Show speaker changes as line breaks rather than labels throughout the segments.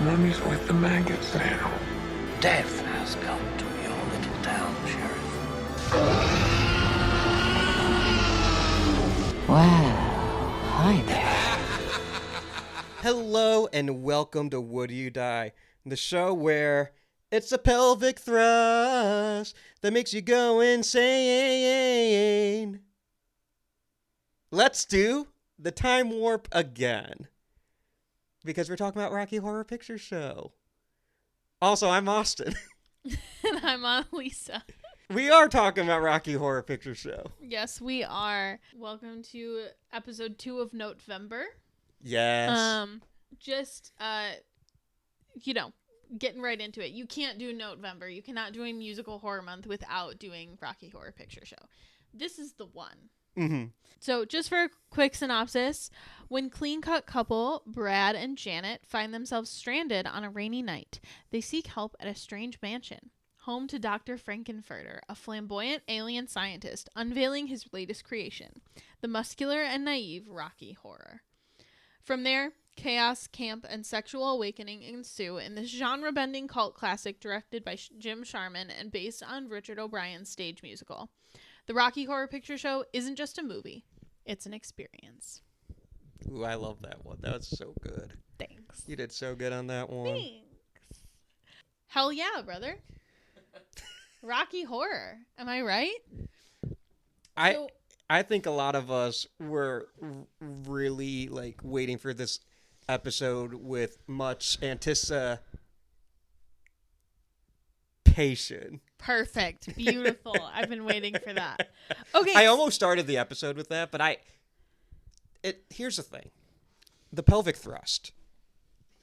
mummy's with the maggots now.
Death has come to your little town, Sheriff.
Well, hi there.
Hello and welcome to Would You Die, the show where it's a pelvic thrust that makes you go insane. Let's do the time warp again, because we're talking about Rocky Horror Picture Show. Also, I'm Austin.
And I'm Anneliese.
We are talking about Rocky Horror Picture Show.
Yes, we are. Welcome to episode 2 of NOTEVEMBER.
Yes.
Getting right into it. You can't do NOTEVEMBER. You cannot do a musical horror month without doing Rocky Horror Picture Show. This is the one.
Mm-hmm.
So just for a quick synopsis, when clean-cut couple Brad and Janet find themselves stranded on a rainy night, they seek help at a strange mansion, home to Dr. Frankenfurter, a flamboyant alien scientist, unveiling his latest creation, the muscular and naive Rocky Horror. From there, chaos, camp, and sexual awakening ensue in this genre-bending cult classic directed by Jim Sharman and based on Richard O'Brien's stage musical. The Rocky Horror Picture Show isn't just a movie, it's an experience.
Ooh, I love that one. That was so good.
Thanks.
You did so good on that one.
Thanks. Hell yeah, brother. Rocky Horror. Am I right?
I think a lot of us were really waiting for this episode with much anticipation.
Perfect. Beautiful. I've been waiting for that. Okay.
I almost started the episode with that, but here's the thing. The pelvic thrust.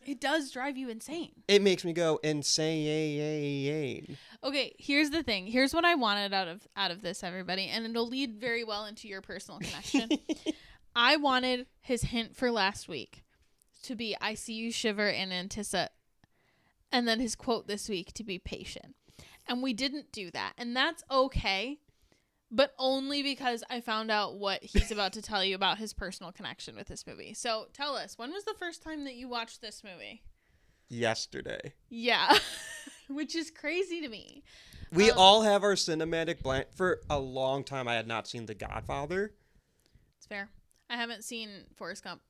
It does drive you insane.
It makes me go insane.
Okay, here's the thing. Here's what I wanted out of this, everybody, and it'll lead very well into your personal connection. I wanted his hint for last week to be I see you shiver and anticipate, and then his quote this week to be patient. And we didn't do that, and that's okay, but only because I found out what he's about to tell you about his personal connection with this movie. So tell us, when was the first time that you watched this movie?
Yesterday.
Yeah, which is crazy to me.
We all have our cinematic blank. For a long time, I had not seen The Godfather.
It's fair. I haven't seen Forrest Gump.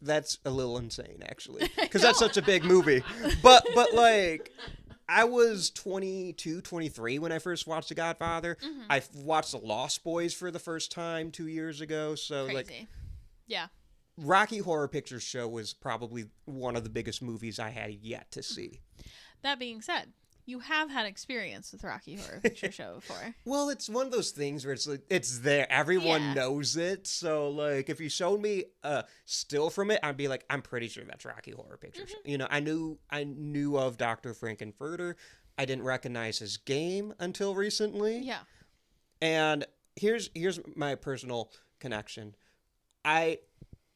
That's a little insane, actually, because that's such a big movie. But I was 22, 23 when I first watched The Godfather. Mm-hmm. I watched The Lost Boys for the first time 2 years ago. So
crazy. Yeah.
Rocky Horror Picture Show was probably one of the biggest movies I had yet to see. That
being said, you have had experience with Rocky Horror Picture Show before.
Well, it's one of those things where it's there. Everyone knows it. So, if you showed me a still from it, I'd be like, I'm pretty sure that's Rocky Horror Picture Show. You know, I knew of Dr. Frankenfurter. I didn't recognize his game until recently.
Yeah.
And here's my personal connection. I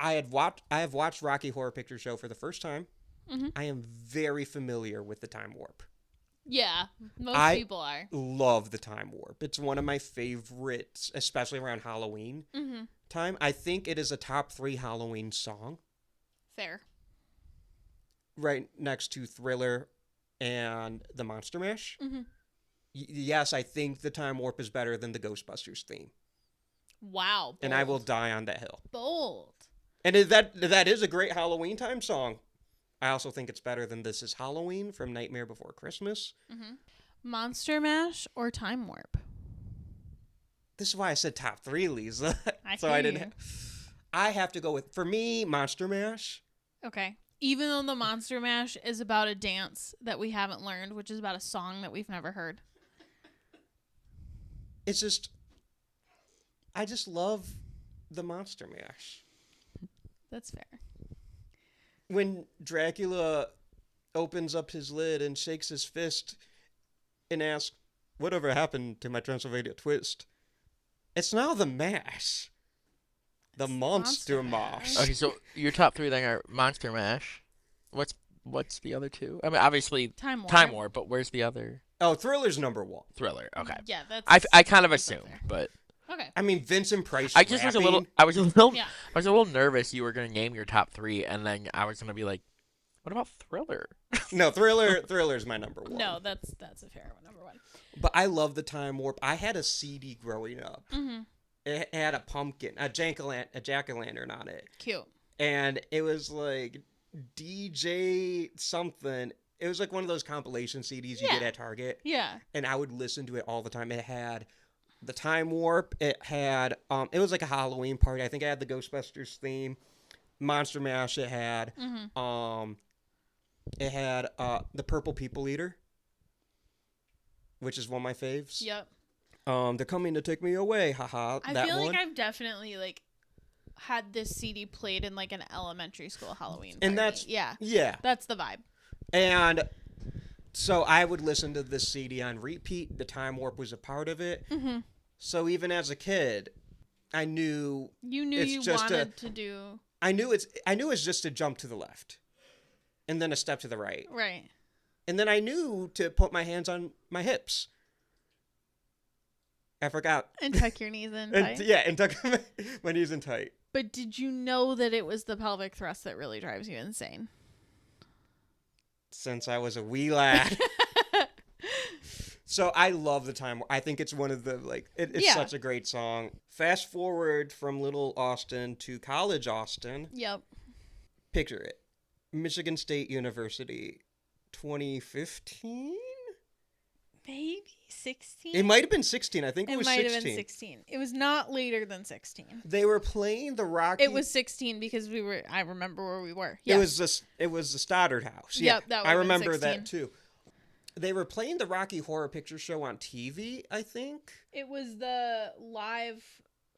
have watched Rocky Horror Picture Show for the first time. Mm-hmm. I am very familiar with the time warp.
Yeah, most people are.
I love the time warp. It's one of my favorites, especially around Halloween time. I think it is a top 3 Halloween song.
Fair.
Right next to Thriller and the Monster Mash. Mm-hmm. Yes, I think the time warp is better than the Ghostbusters theme.
Wow. Bold.
And I will die on that hill.
Bold.
And that is a great Halloween time song. I also think it's better than This Is Halloween from Nightmare Before Christmas.
Mm-hmm. Monster Mash or Time Warp?
This is why I said top 3, Lisa.
I
have to go with, for me, Monster Mash.
Okay. Even though the Monster Mash is about a dance that we haven't learned, which is about a song that we've never heard.
It's just, I just love the Monster Mash.
That's fair.
When Dracula opens up his lid and shakes his fist and asks, whatever happened to my Transylvania twist? It's now the mash. The Monster Mash.
Okay, so your top 3 then are Monster Mash. What's the other 2? I mean, obviously Time Warp, but where's the other?
Oh, Thriller's number 1.
Thriller, okay.
Yeah, that's...
I kind of assumed, but...
Okay.
I mean, Vincent Price.
I just was a little. I was a little nervous you were gonna name your top 3, and then I was gonna be like, What about Thriller?
No, Thriller's my number one.
No, that's a fair one, number one.
But I love the Time Warp. I had a CD growing up.
Mm-hmm.
It had a pumpkin, a jack-o'-lantern on it.
Cute.
And it was like DJ something. It was like one of those compilation CDs you get at Target.
Yeah.
And I would listen to it all the time. It had the Time Warp. It had, it was like a Halloween party. I think it had the Ghostbusters theme. Monster Mash it had.
Mm-hmm.
It had the Purple People Eater, which is one of my faves.
Yep.
They're coming to take me away. Haha.
I
that
feel
one.
like I've definitely like had this CD played in like an elementary school Halloween party.
And that's yeah.
That's the vibe.
And so I would listen to this CD on repeat. The Time Warp was a part of it.
Mm-hmm.
So even as a kid, I knew
you wanted to do.
I knew it's just to jump to the left, and then a step to the right.
Right.
And then I knew to put my hands on my hips. I forgot.
And tuck your knees in tight.
And tuck my knees in tight.
But did you know that it was the pelvic thrust that really drives you insane?
Since I was a wee lad. So I love the Time. I think it's one of the, it's such a great song. Fast forward from Little Austin to College Austin.
Yep.
Picture it. Michigan State University, 2015?
Maybe 16?
It might have been 16. I think it was 16.
It might have been 16. It was not later than 16.
They were playing the Rocky...
It was 16 because I remember where we were. Yes.
It was the Stoddard House.
Yep, that
I
was
remember that too. They were playing the Rocky Horror Picture Show on TV, I think.
It was the live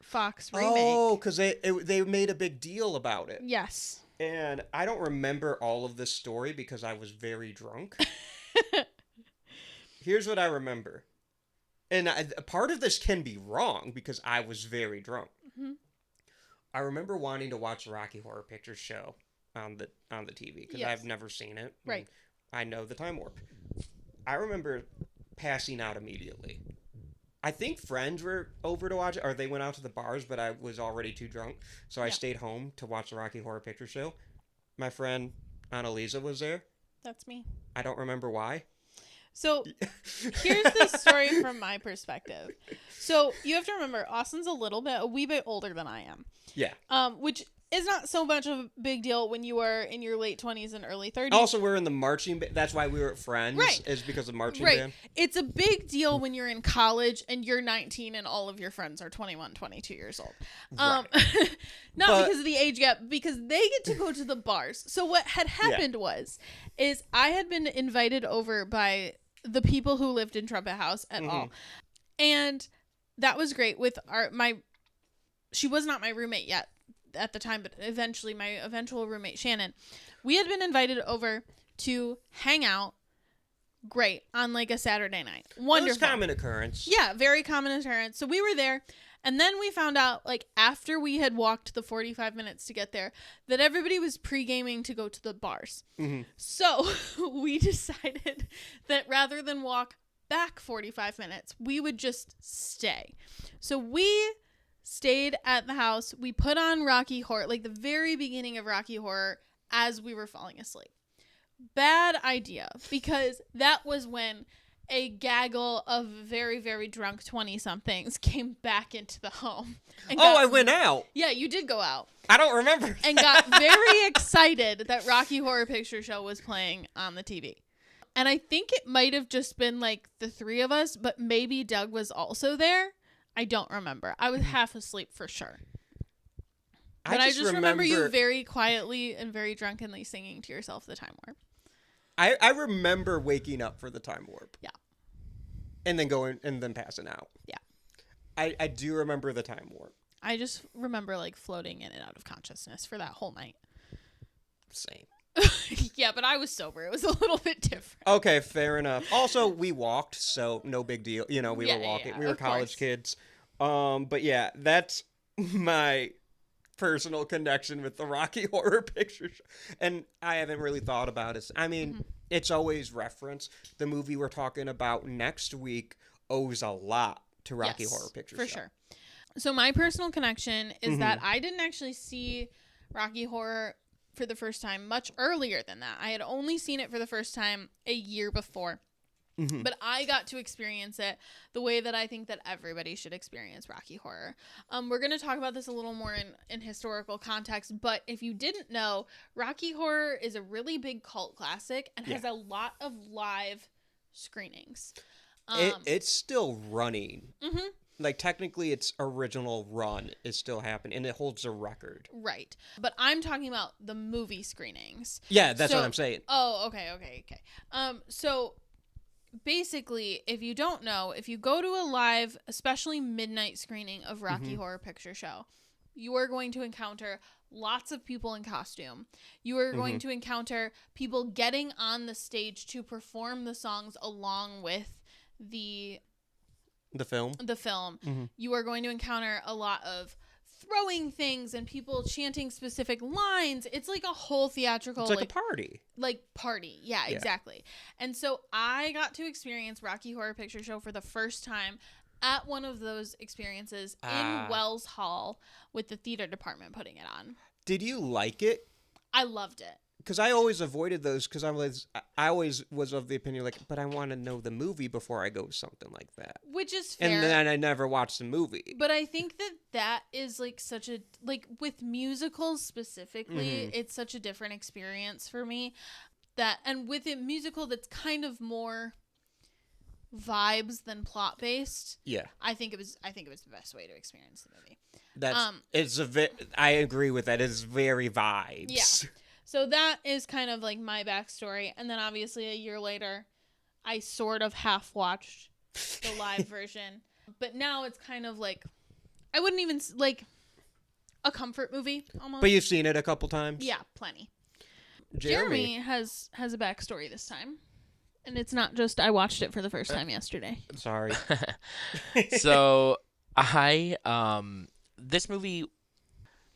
Fox remake.
Oh, because they made a big deal about it.
Yes.
And I don't remember all of this story because I was very drunk. Here's what I remember. And part of this can be wrong because I was very drunk. Mm-hmm. I remember wanting to watch the Rocky Horror Picture Show on the TV because I've never seen it.
Right.
I know the Time Warp. I remember passing out immediately. I think friends were over to watch it, or they went out to the bars, but I was already too drunk, so I stayed home to watch the Rocky Horror Picture Show. My friend Anneliese was there.
That's me.
I don't remember why.
So here's the story from my perspective. So you have to remember, Austin's a wee bit older than I am.
Yeah.
Which is not so much of a big deal when you are in your late 20s and early 30s.
Also, we're in the marching band. That's why we were friends.
Right.
Is because of marching
right.
band.
It's a big deal when you're in college and you're 19 and all of your friends are 21, 22 years old. Not because of the age gap, because they get to go to the bars. So what had happened is I had been invited over by the people who lived in Trumpet House at all. And that was great with she was not my roommate yet at the time, but eventually my eventual roommate Shannon. We had been invited over to hang out, great, on like a Saturday night. Wonderful.
It was common occurrence.
Yeah, very common occurrence. So we were there, and then we found out, like, after we had walked the 45 minutes to get there, that everybody was pre-gaming to go to the bars. Mm-hmm. So we decided that rather than walk back 45 minutes, we would just stay. So we stayed at the house. We put on Rocky Horror, like the very beginning of Rocky Horror, as we were falling asleep. Bad idea, because that was when a gaggle of very, very drunk 20-somethings came back into the home. And
I went out.
Yeah, you did go out.
I don't remember.
And got very excited that Rocky Horror Picture Show was playing on the TV. And I think it might have just been like the three of us, but maybe Doug was also there. I don't remember. I was half asleep for sure. But I just remember you very quietly and very drunkenly singing to yourself the Time Warp.
I remember waking up for the Time Warp.
Yeah.
And then going and then passing out.
Yeah.
I do remember the Time Warp.
I just remember like floating in and out of consciousness for that whole night.
Same.
Yeah, but I was sober. It was a little bit different.
Okay, fair enough. Also, we walked, so no big deal. You know, we were walking.
Yeah,
we were college kids. But yeah, that's my personal connection with the Rocky Horror Picture Show. And I haven't really thought about it. I mean, it's always referenced. The movie we're talking about next week owes a lot to Rocky Horror Picture Show.
For sure. So my personal connection is that I didn't actually see Rocky Horror for the first time much earlier than that. I had only seen it for the first time a year before. Mm-hmm. But I got to experience it the way that I think that everybody should experience Rocky Horror. We're going to talk about this a little more in historical context, but if you didn't know, Rocky Horror is a really big cult classic and has a lot of live screenings.
It's still running. Mm-hmm. Like, technically, its original run is still happening, and it holds a record.
Right. But I'm talking about the movie screenings.
Yeah, that's what I'm saying.
Oh, okay. So basically, if you don't know, if you go to a live, especially midnight screening of Rocky Horror Picture Show, you are going to encounter lots of people in costume. You are going to encounter people getting on the stage to perform the songs along with the film. You are going to encounter a lot of throwing things and people chanting specific lines. It's like a whole theatrical...
It's like a party.
Party. Yeah, exactly. And so I got to experience Rocky Horror Picture Show for the first time at one of those experiences in Wells Hall with the theater department putting it on.
Did you like it?
I loved it.
Because I always avoided those because I always was of the opinion, like, but I want to know the movie before I go to something like that.
Which is fair.
And then I never watched the movie.
But I think that is, like, such a... Like, with musicals specifically, it's such a different experience for me. And with a musical that's kind of more vibes than plot-based. Yeah. I think it was the best way to experience the movie.
I agree with that. It's very vibes.
Yeah. So that is kind of like my backstory. And then obviously a year later, I sort of half watched the live version. But now it's kind of like, I wouldn't even, like, a comfort movie almost.
But you've seen it a couple times?
Yeah, plenty. Jeremy has a backstory this time. And it's not just I watched it for the first time yesterday.
Sorry.
So this movie,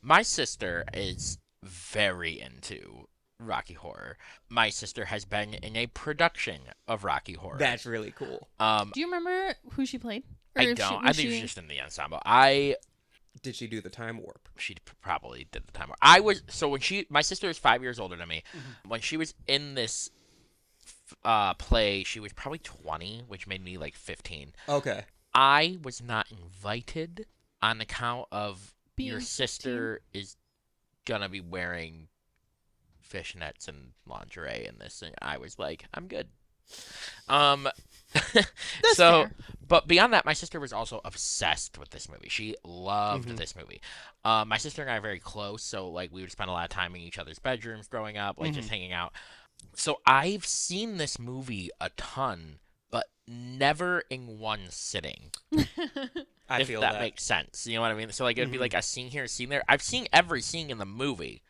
my sister is very into Rocky Horror. My sister has been in a production of Rocky Horror.
That's really cool.
Do you remember who she played?
I don't. I think she was just in the ensemble.
Did she do the time warp?
She probably did the time warp. My sister is 5 years older than me. Mm-hmm. When she was in this play, she was probably 20, which made me like 15.
Okay.
I was not invited on account of
being
your sister 15? Is gonna be wearing fishnets and lingerie in this, and I was like, I'm good.
Fair.
But beyond that, my sister was also obsessed with this movie. She loved this movie. My sister and I are very close, so like we would spend a lot of time in each other's bedrooms growing up, like just hanging out. So I've seen this movie a ton, but never in one sitting.
I
feel that makes sense. You know what I mean? So like it'd be like a scene here, a scene there. I've seen every scene in the movie,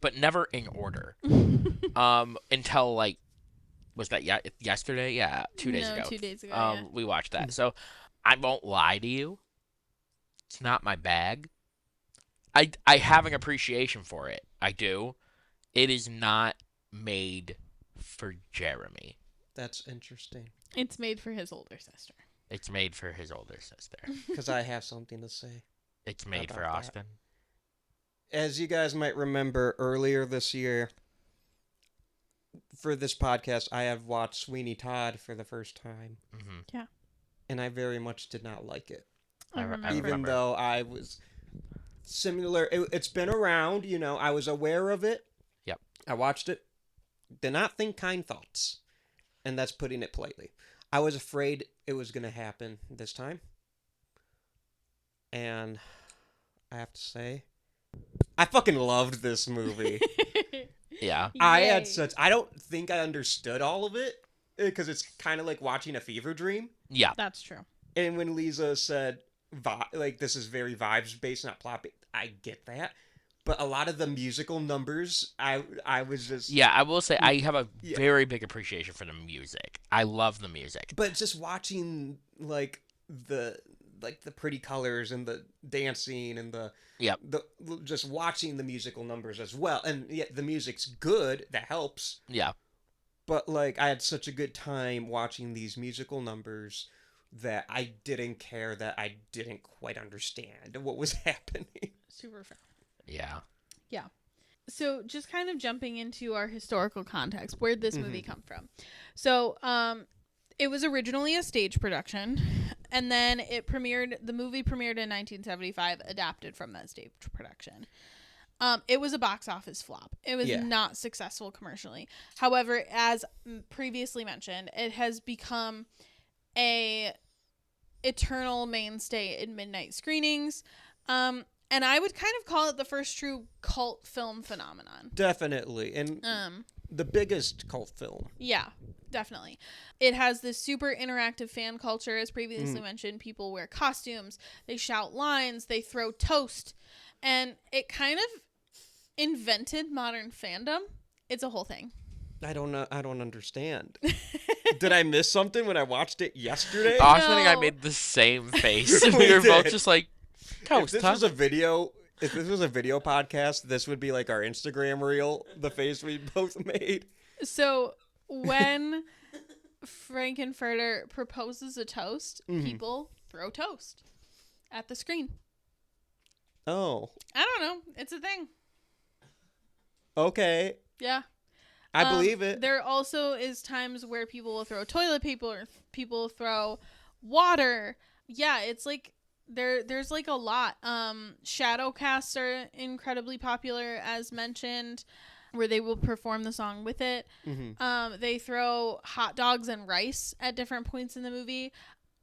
but never in order. Until like, was that yesterday? Yeah, 2 days ago.
2 days ago.
We watched that. So I won't lie to you. It's not my bag. I have an appreciation for it. I do. It is not made for Jeremy.
That's interesting.
It's made for his older sister.
It's made for his older sister.
Because I have something to say.
It's made for Austin.
As you guys might remember, earlier this year, for this podcast, I have watched Sweeney Todd for the first time.
Mm-hmm.
Yeah.
And I very much did not like it.
I remember.
Even though I was similar. It's been around, you know, I was aware of it.
Yep.
I watched it. Did not think kind thoughts. And that's putting it politely. I was afraid it was going to happen this time. And I have to say, I fucking loved this movie.
Yeah.
I don't think I understood all of it, because it's kind of like watching a fever dream.
Yeah.
That's true.
And when Lisa said, like, this is very vibes-based, not plot-based, I get that. But a lot of the musical numbers, I was just...
Yeah, I will say I have a very big appreciation for the music. I love the music.
But just watching, like, the pretty colors and the dancing and just watching the musical numbers as well. And yet the music's good. That helps.
Yeah.
But, like, I had such a good time watching these musical numbers that I didn't care that I didn't quite understand what was happening.
Super fair.
Yeah.
Yeah. So just kind of jumping into our historical context, where'd this movie come from? So it was originally a stage production, and then the movie premiered in 1975, adapted from that stage production. It was a box office flop. It was not successful commercially. However, as previously mentioned, it has become a eternal mainstay in midnight screenings. And I would kind of call it the first true cult film phenomenon.
Definitely. And the biggest cult film.
Yeah, definitely. It has this super interactive fan culture, as previously mentioned. People wear costumes, they shout lines, they throw toast, and it kind of invented modern fandom. It's a whole thing.
I don't know. I don't understand. Did I miss something when I watched it yesterday?
Austin and I made the same face.
We
We were both
did.
just like, toast,
If this was a video podcast, this would be like our Instagram reel, the face we both made.
So when Frankenfurter proposes a toast, people throw toast at the screen.
Oh.
I don't know. It's a thing.
Okay.
Yeah.
I believe it.
There also is times where people will throw toilet paper, or people throw water. Yeah, it's like there's like a lot. Shadow casts are incredibly popular, as mentioned, where they will perform the song with it. They throw hot dogs and rice at different points in the movie.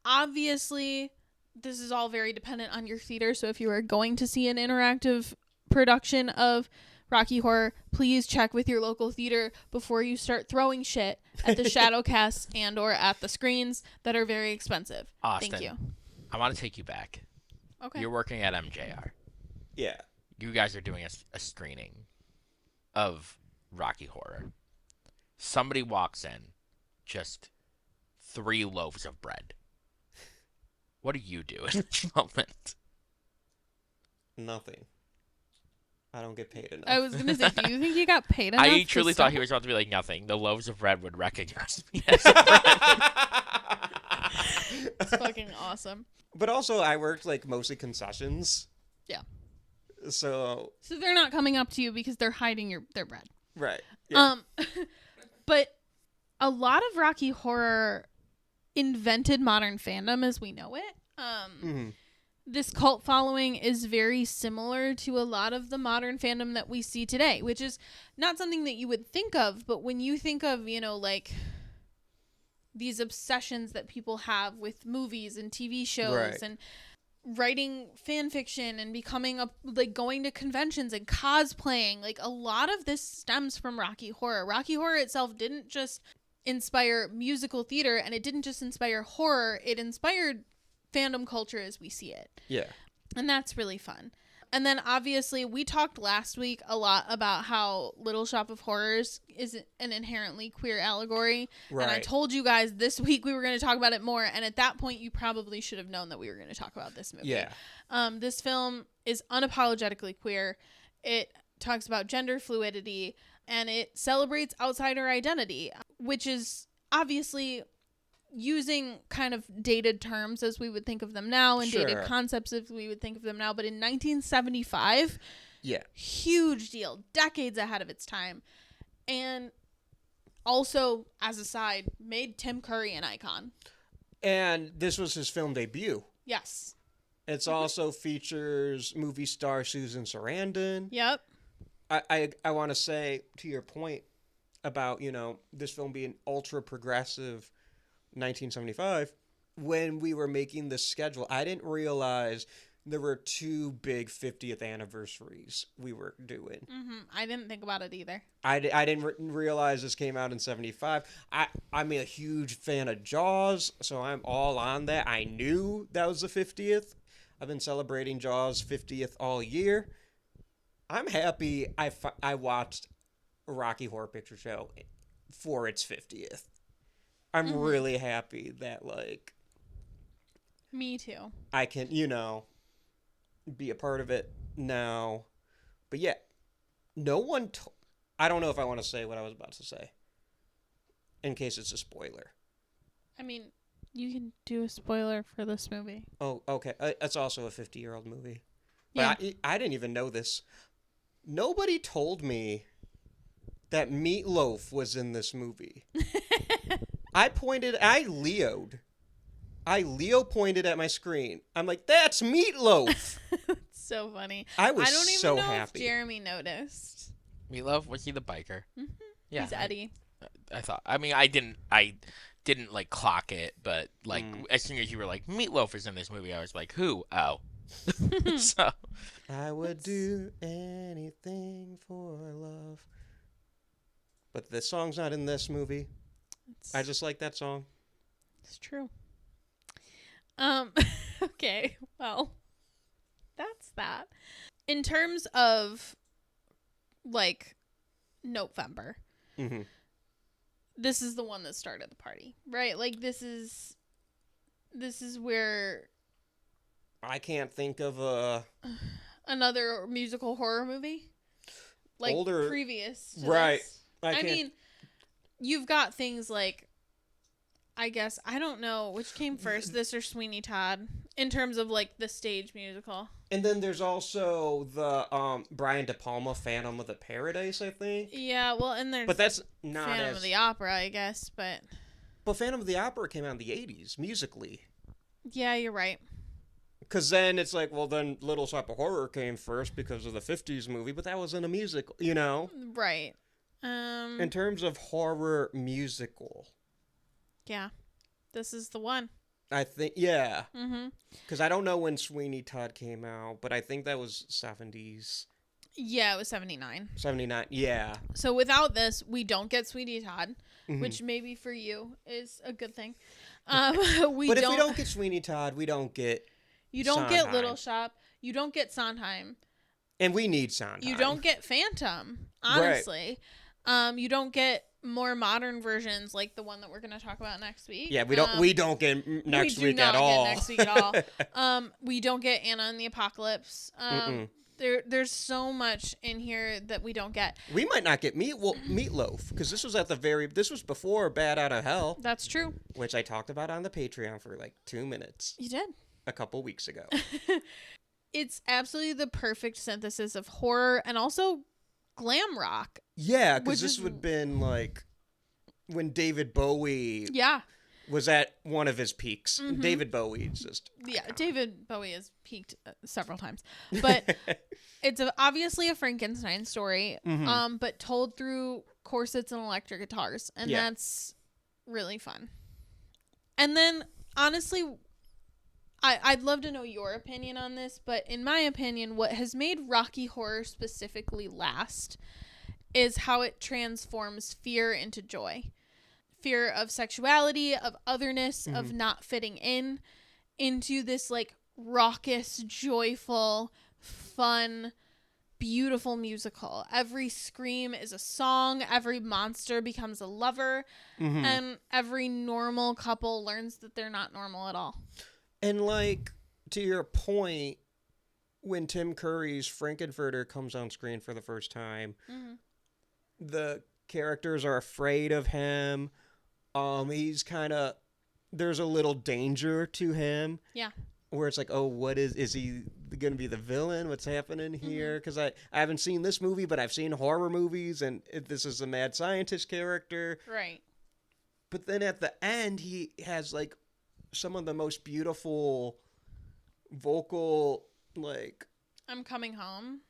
Obviously, this is all very dependent on your theater, so if you are going to see an interactive production of Rocky Horror, please check with your local theater before you start throwing shit at the shadow casts and or at the screens that are very expensive.
Austin,
Thank you.
I want to take you back.
Okay.
You're working at MJR.
Yeah.
You guys are doing a screening of Rocky Horror. Somebody walks in, just 3 loaves of bread. What do you do in this moment?
Nothing. I don't get paid enough.
I was gonna say, do you think you got paid enough?
I truly thought he was about to be like, nothing. The loaves of bread would recognize me as a bread.
It's fucking awesome.
But also, I worked like mostly concessions.
Yeah.
So.
So they're not coming up to you because they're hiding their bread.
Right. Yeah.
But a lot of Rocky Horror invented modern fandom as we know it. This cult following is very similar to a lot of the modern fandom that we see today, which is not something that you would think of, but when you think of, like these obsessions that people have with movies and TV shows and writing fan fiction and becoming going to conventions and cosplaying, like a lot of this stems from Rocky Horror. Rocky Horror itself didn't just inspire musical theater, and it didn't just inspire horror, it inspired fandom culture as we see it.
Yeah.
And that's really fun. And then obviously we talked last week a lot about how Little Shop of Horrors is an inherently queer allegory.
Right.
And I told you guys this week we were going to talk about it more. And at that point you probably should have known that we were going to talk about this movie.
Yeah.
This film is unapologetically queer. It talks about gender fluidity and it celebrates outsider identity, which is obviously using kind of dated terms as we would think of them now and dated concepts as we would think of them now. But in 1975, huge deal, decades ahead of its time. And also, as a side, made Tim Curry an icon. And
this was his film debut.
Yes.
It's also features movie star Susan Sarandon.
Yep.
I want to say, to your point about, this film being ultra progressive, 1975, when we were making this schedule, I didn't realize there were 2 big 50th anniversaries we were doing.
I didn't think about it either.
I didn't realize this came out in 75. I'm a huge fan of Jaws, so I'm all on that. I knew that was the 50th. I've been celebrating Jaws 50th all year. I'm happy I watched Rocky Horror Picture Show for its 50th. I'm really happy that,
Me too.
I can, be a part of it now. But yeah, no one... I don't know if I want to say what I was about to say, in case it's a spoiler.
I mean, you can do a spoiler for this movie.
Oh, okay. It's also a 50-year-old movie. But
Yeah.
I didn't even know this. Nobody told me that Meatloaf was in this movie. I Leo pointed at my screen. I'm like, that's Meatloaf.
So funny.
I was
I don't even
so
know
happy.
if Jeremy noticed.
Meatloaf, was he the biker?
Mm-hmm.
Yeah,
He's Eddie.
I thought. I mean, I didn't like clock it, but like as soon as you were like Meatloaf is in this movie, I was like, who? Oh, so
I would do anything for love. But the song's not in this movie. I just like that song.
It's true. Okay, well, that's that. In terms of, like, November,
Mm-hmm.
this is the one that started the party, right? Like, this is where
I can't think of a
another musical horror movie, like,
older
previous to
right.
this.
I
I
can't.
mean, you've got things like, I guess, I don't know which came first, this or Sweeney Todd, in terms of, like, the stage musical.
And then there's also the Brian De Palma Phantom of the Paradise, I think.
Yeah, well, and there's
But that's not
Phantom
as.
of the Opera, I guess, but
But Phantom of the Opera came out in the 80s, musically.
yeah, you're right.
Because then it's like, well, then Little Shop of Horror came first because of the 50s movie, but that wasn't a musical, you know?
Right.
In terms of horror musical,
Yeah, this is the one.
I think, yeah.
Mm-hmm.
Because I don't know when Sweeney Todd came out, but I think that was 70s.
Yeah, it was 79.
79, yeah.
So without this, we don't get Sweeney Todd,
Mhm.
which maybe for you is a good thing.
But if we don't get Sweeney Todd, we don't get
You don't get
Sondheim.
Little Shop. You don't get Sondheim.
And we need Sondheim.
You don't get Phantom, honestly. You don't get more modern versions like the one that we're going to talk about next week.
Yeah, we don't get next
we do
week
not
at all.
Get next week at all. We don't get Anna and the Apocalypse. There's so much in here that we don't get.
We might not get Meatloaf because this was before Bad Out of Hell,
That's true.
which I talked about on the Patreon for like 2 minutes
You did.
a couple weeks ago.
It's absolutely the perfect synthesis of horror and also glam rock.
Yeah,
Which
because this
is-
would have been like when David Bowie
Yeah.
was at one of his peaks.
Mhm.
David Bowie just
Yeah, David Bowie has peaked several times. But it's obviously a Frankenstein story,
Mhm.
but told through corsets and electric guitars. And
Yeah.
that's really fun. And then, honestly, I'd love to know your opinion on this, but in my opinion, what has made Rocky Horror specifically last is how it transforms fear into joy. Fear of sexuality, of otherness, of not fitting in, into this like raucous, joyful, fun, beautiful musical. Every scream is a song, every monster becomes a lover, and every normal couple learns that they're not normal at all.
And like to your point, when Tim Curry's Frankenfurter comes on screen for the first time, the characters are afraid of him. He's kind of there's a little danger to him.
Yeah.
Where it's like, oh, what is he going to be the villain? What's happening here? Because I haven't seen this movie, but I've seen horror movies, and this is a mad scientist character.
Right.
But then at the end, he has like some of the most beautiful vocal, like,
I'm coming home.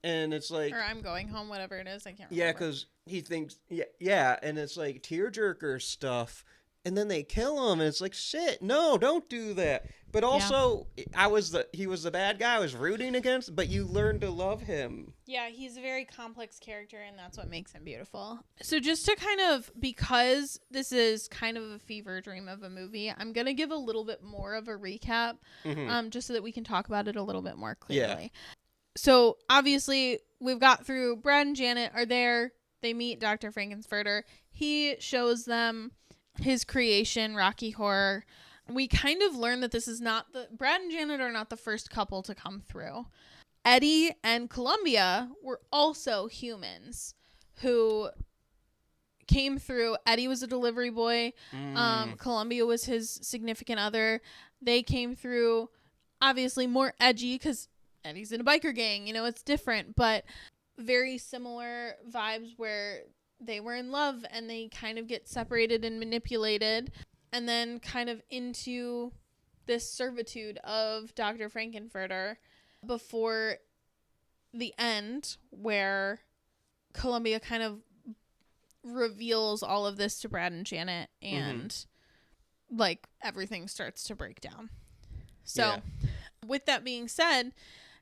and it's like,
Or I'm going home, whatever it is. I can't remember.
yeah, because he thinks, yeah, and it's like tearjerker stuff. And then they kill him, and it's like, shit, no, don't do that. But also, he was the bad guy I was rooting against, but you learn to love him.
Yeah, he's a very complex character, and that's what makes him beautiful. So just to kind of, because this is kind of a fever dream of a movie, I'm going to give a little bit more of a recap, just so that we can talk about it a little bit more clearly. Yeah. So obviously, we've got through Brad and Janet are there. They meet Dr. Frankenfurter. He shows them his creation, Rocky Horror. We kind of learn that this is not Brad and Janet are not the first couple to come through. Eddie and Columbia were also humans who came through. Eddie was a delivery boy. Columbia was his significant other. They came through, obviously more edgy because Eddie's in a biker gang. You know, it's different, but very similar vibes where they were in love and they kind of get separated and manipulated, and then kind of into this servitude of Dr. Frankenfurter before the end, where Columbia kind of reveals all of this to Brad and Janet, and like everything starts to break down. So with that being said,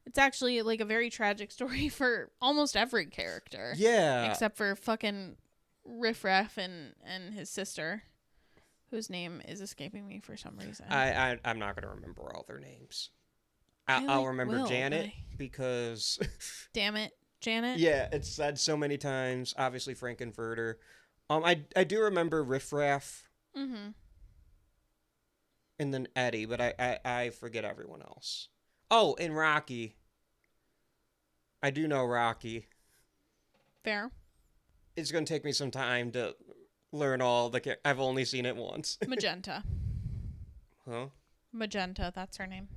it's actually like a very tragic story for almost every character.
Yeah.
Except for fucking Riff Raff and his sister, whose name is escaping me for some reason.
I'm not going to remember all their names. I'll remember Janet because...
Damn it, Janet.
Yeah, it's said so many times. Obviously, Frankenfurter. I do remember Riff Raff.
Mm-hmm.
And then Eddie, but I forget everyone else. Oh, and Rocky. I do know Rocky.
Fair.
It's going to take me some time to learn all the... I've only seen it once.
Magenta.
Huh?
Magenta, that's her name.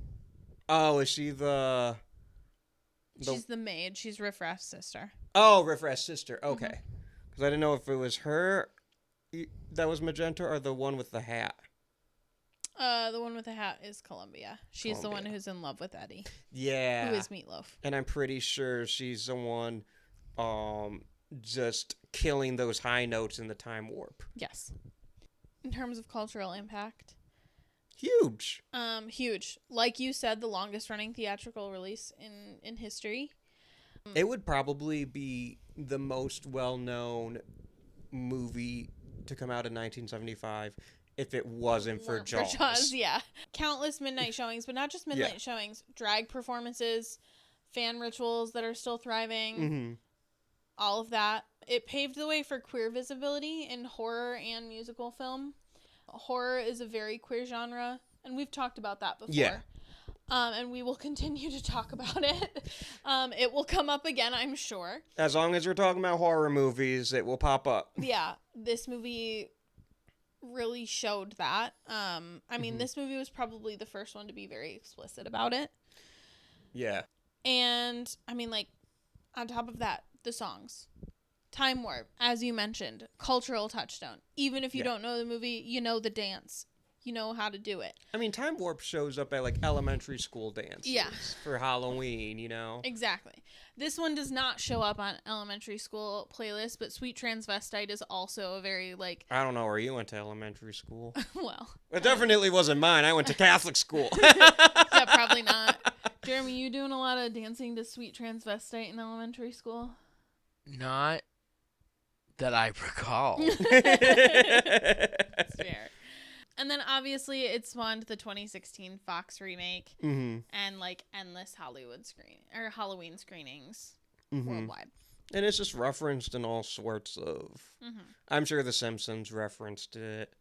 Oh, is she the...
She's the maid. She's Riff Raff's sister.
Oh, Riff Raff's sister. Okay. Because I didn't know if it was her that was Magenta or the one with the hat.
The one with the hat is Columbia. She's the one who's in love with Eddie.
Yeah.
Who is Meatloaf.
And I'm pretty sure she's the one just killing those high notes in the time warp.
Yes. In terms of cultural impact.
Huge.
Huge. Like you said, the longest running theatrical release in history.
It would probably be the most well-known movie to come out in 1975 if it wasn't for Jaws.
Yeah. Countless midnight showings, but not just midnight showings. Drag performances, fan rituals that are still thriving.
Mm-hmm.
All of that. It paved the way for queer visibility in horror and musical film. Horror is a very queer genre, and we've talked about that before.
Yeah.
And we will continue to talk about it. It will come up again, I'm sure.
As long as we're talking about horror movies, it will pop up.
Yeah, this movie really showed that. I mean, this movie was probably the first one to be very explicit about it.
Yeah.
And, I mean, like, on top of that, the songs. Time Warp, as you mentioned, cultural touchstone. Even if you don't know the movie, you know the dance. You know how to do it.
I mean, Time Warp shows up at, like, elementary school dances for Halloween, you know?
Exactly. This one does not show up on elementary school playlists, but Sweet Transvestite is also a very, like...
I don't know where you went to elementary school.
Well...
It definitely wasn't mine. I went to Catholic school.
Yeah, probably not. Jeremy, you doing a lot of dancing to Sweet Transvestite in elementary school?
Not that I recall.
That's fair. And then obviously it spawned the 2016 Fox remake and like endless Halloween screenings worldwide.
And it's just referenced in all sorts of... I'm sure The Simpsons referenced it.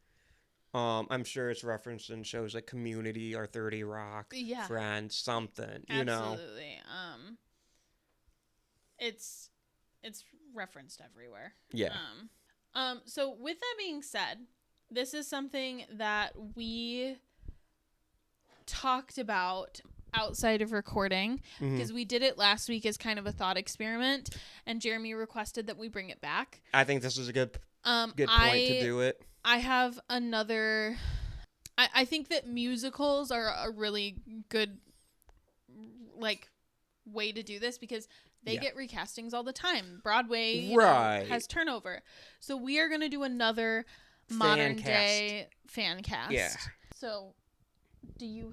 I'm sure it's referenced in shows like Community or 30 Rock, Friends, something, you know?
Absolutely. It's referenced everywhere.
Yeah.
So with that being said, this is something that we talked about outside of recording because we did it last week as kind of a thought experiment, and Jeremy requested that we bring it back.
I think this is a good point to do it.
I have another... I think that musicals are a really good like way to do this because they get recastings all the time. Broadway you know, has turnover. So we are going to do another modern day fan cast.
Yeah.
So do you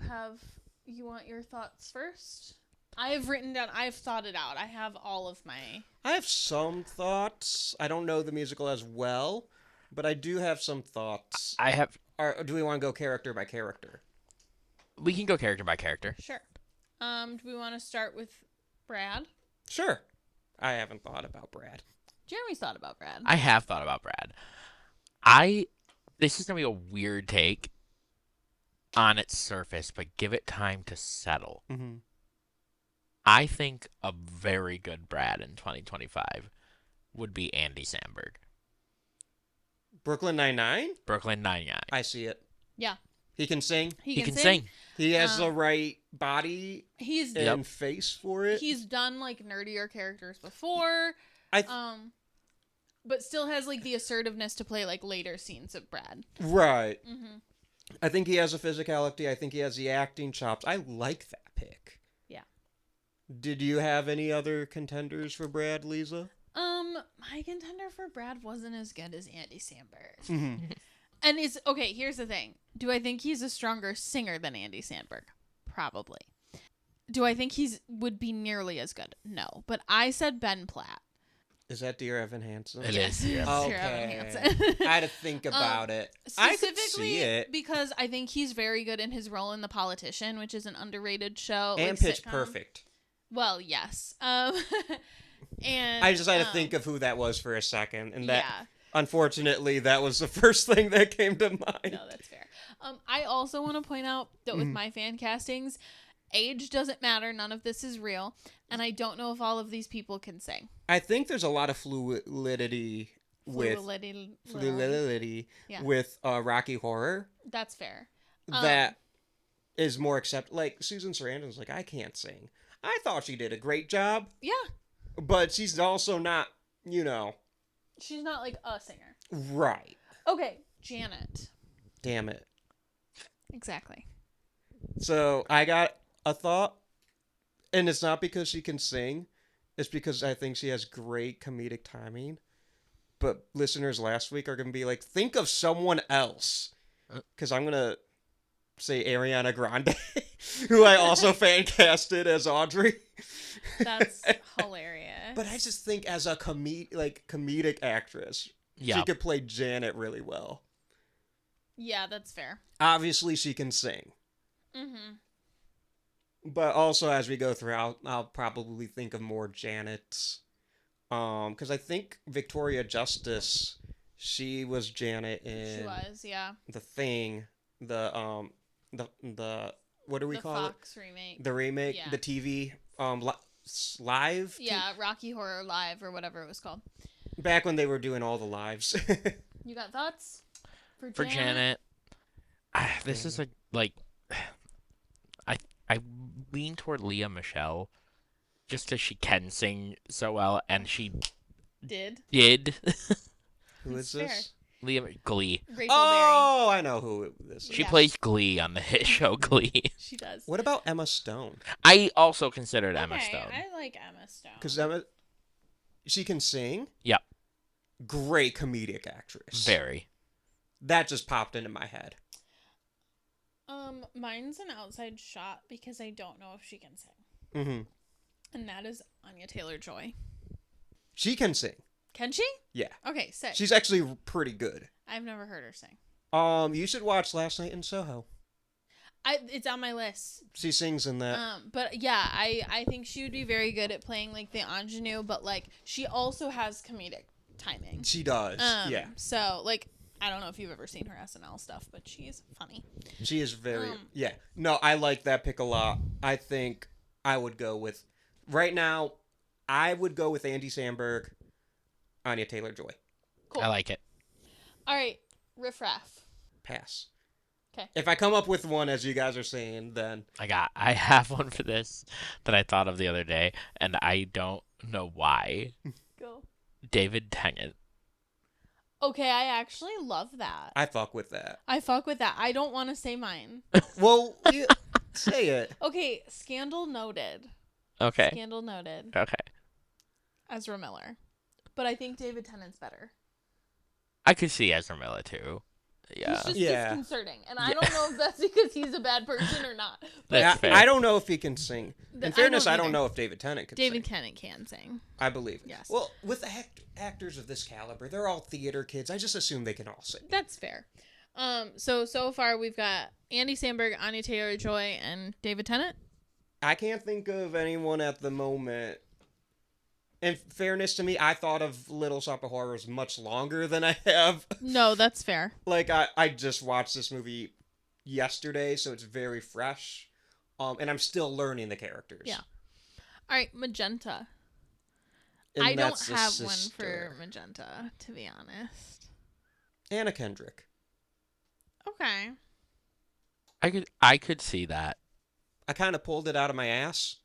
want your thoughts first? I've thought it out. I have all of my...
I have some thoughts. I don't know the musical as well, but I do have some thoughts.
I have...
Or do we want to go character by character?
We can go character by character.
Sure. Do we want to start with Brad?
Sure. I haven't thought about Brad.
Jeremy's thought about Brad.
I have thought about Brad. This is going to be a weird take on its surface, but give it time to settle.
Mm-hmm.
I think a very good Brad in 2025 would be Andy Samberg.
Brooklyn Nine-Nine?
Brooklyn Nine-Nine.
I see it.
Yeah.
He can sing.
He can sing.
He has the right body
He's
and face for it.
he's done like nerdier characters before. But still has like the assertiveness to play like later scenes of Brad.
Right.
Mm-hmm.
I think he has a physicality. I think he has the acting chops. I like that pick.
Yeah.
Did you have any other contenders for Brad, Lisa?
My contender for Brad wasn't as good as Andy Samberg.
Mm-hmm.
And it's okay, here's the thing. Do I think he's a stronger singer than Andy Samberg? Probably. Do I think would be nearly as good? No. But I said Ben Platt.
Is that Dear Evan Hansen?
It is.
Yes.
Yeah.
Dear Evan
Okay.
Hansen.
I had to think about it. I could
Specifically
see it.
because I think he's very good in his role in The Politician, which is an underrated show.
And
like
Pitch
sitcom.
Perfect.
Well, yes. And
I just had to think of who that was for a second, and that
yeah.
unfortunately that was the first thing that came to mind.
No, that's fair. I also want to point out that with my fan castings, age doesn't matter. None of this is real, and I don't know if all of these people can sing.
I think there's a lot of fluidity with
Yeah.
with Rocky Horror
That's fair.
that is more like Susan Sarandon's like, I can't sing. I thought she did a great job,
Yeah,
but she's also not,
she's not like a singer.
right.
Okay, Janet.
Damn it.
Exactly.
So I got a thought, and it's not because she can sing, it's because I think she has great comedic timing. But listeners last week are going to be like, think of someone else. Because I'm going to say Ariana Grande, who I also fan casted as Audrey.
That's hilarious.
But I just think as a comedic actress, she could play Janet really well.
Yeah, that's fair.
Obviously, she can sing.
Mm-hmm.
But also, as we go through, I'll probably think of more Janets. Because I think Victoria Justice, she was Janet in...
She was, yeah.
The Thing, the what do we
The
call
Fox remake.
The remake,
Yeah.
the TV, live?
Yeah, Rocky Horror Live or whatever it was called.
Back when they were doing all the lives.
You got thoughts?
For Janet, this is I lean toward Leah Michele, just because she can sing so well, and she
Did.
Who is
Fair.
this?
Glee.
Rachel
Oh, I know who this is.
She
Yeah.
plays Glee on the hit show Glee.
Berry. She does.
What about Emma Stone?
I also considered Emma
Okay,
Stone.
I like Emma Stone.
Because she can sing.
Yep.
Great comedic actress.
Very.
That just popped into my head.
Mine's an outside shot because I don't know if she can sing.
Mm-hmm.
And that is Anya Taylor-Joy.
She can sing.
Can she?
Yeah.
Okay, sick.
She's actually pretty good.
I've never heard her sing.
You should watch Last Night in Soho.
It's on my list.
She sings in that.
But yeah, I think she would be very good at playing like the ingenue, but like she also has comedic timing.
She does. Yeah.
So like I don't know if you've ever seen her SNL stuff, but she's funny.
She is very... yeah. No, I like that pick a lot. I think I would go with... Right now, I would go with Andy Samberg, Anya Taylor-Joy.
Cool.
I like it.
All right, Riff Raff.
Pass.
Okay.
If I come up with one, as you guys are saying, then...
I have one for this that I thought of the other day, and I don't know why.
Go.
David Tennant.
Okay, I actually love that.
I fuck with that.
I fuck with that. I don't want to say mine.
Well, say it.
Okay, Scandal noted.
Okay.
Scandal noted.
Okay.
Ezra Miller. But I think David Tennant's better.
I could see Ezra Miller too. Yeah.
He's just
Yeah.
disconcerting. And I don't know if that's because he's a bad person or not. But
That's fair.
I don't know if he can sing. In fairness, I don't
either.
know if David Tennant can
David
sing.
Tennant can sing.
I believe.
Yes.
Well, with the actors of this caliber, they're all theater kids. I just assume they can all sing.
That's fair. So far we've got Andy Samberg, Anya Taylor-Joy, and David Tennant.
I can't think of anyone at the moment. In fairness to me, I thought of Little Shop of Horrors much longer than I have.
No, that's fair.
Like, I just watched this movie yesterday, so it's very fresh. And I'm still learning the characters.
Yeah. All right, Magenta.
And
I don't
that's the
have one
sister.
for Magenta, to be honest.
Anna Kendrick.
Okay.
I could see that.
I kind of pulled it out of my ass.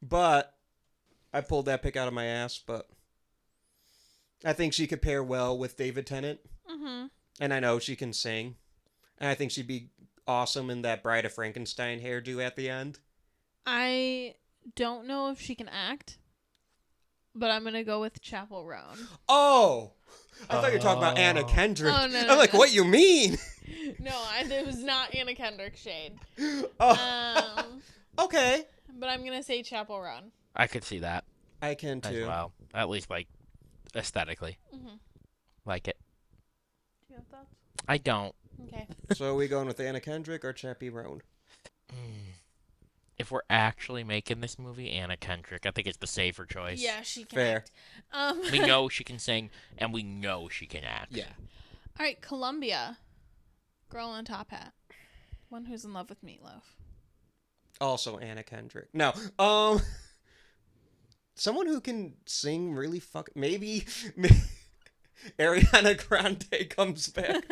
But I pulled that pick out of my ass, but I think she could pair well with David Tennant.
Mm-hmm.
And I know she can sing. And I think she'd be awesome in that Bride of Frankenstein hairdo at the end.
I don't know if she can act, but I'm gonna go with Chappell Roan.
Oh! I thought you were talking about Anna Kendrick.
Oh, no,
I'm like,
no.
what you mean?
No, it was not Anna Kendrick shade.
Oh. Okay.
But I'm gonna say Chappell Roan.
I could see that
I can
as
too.
well. At least, like, aesthetically.
Mm-hmm.
Like it.
Do you have thoughts?
I don't.
Okay.
So are we going with Anna Kendrick or Chappie Roan?
If we're actually making this movie, Anna Kendrick, I think it's the safer choice.
Yeah, she can
Fair.
act.
We know she can sing, and we know she can act.
Yeah.
All right, Columbia. Girl in a top hat. One who's in love with Meatloaf.
Also Anna Kendrick. No. Someone who can sing really maybe Ariana Grande comes back.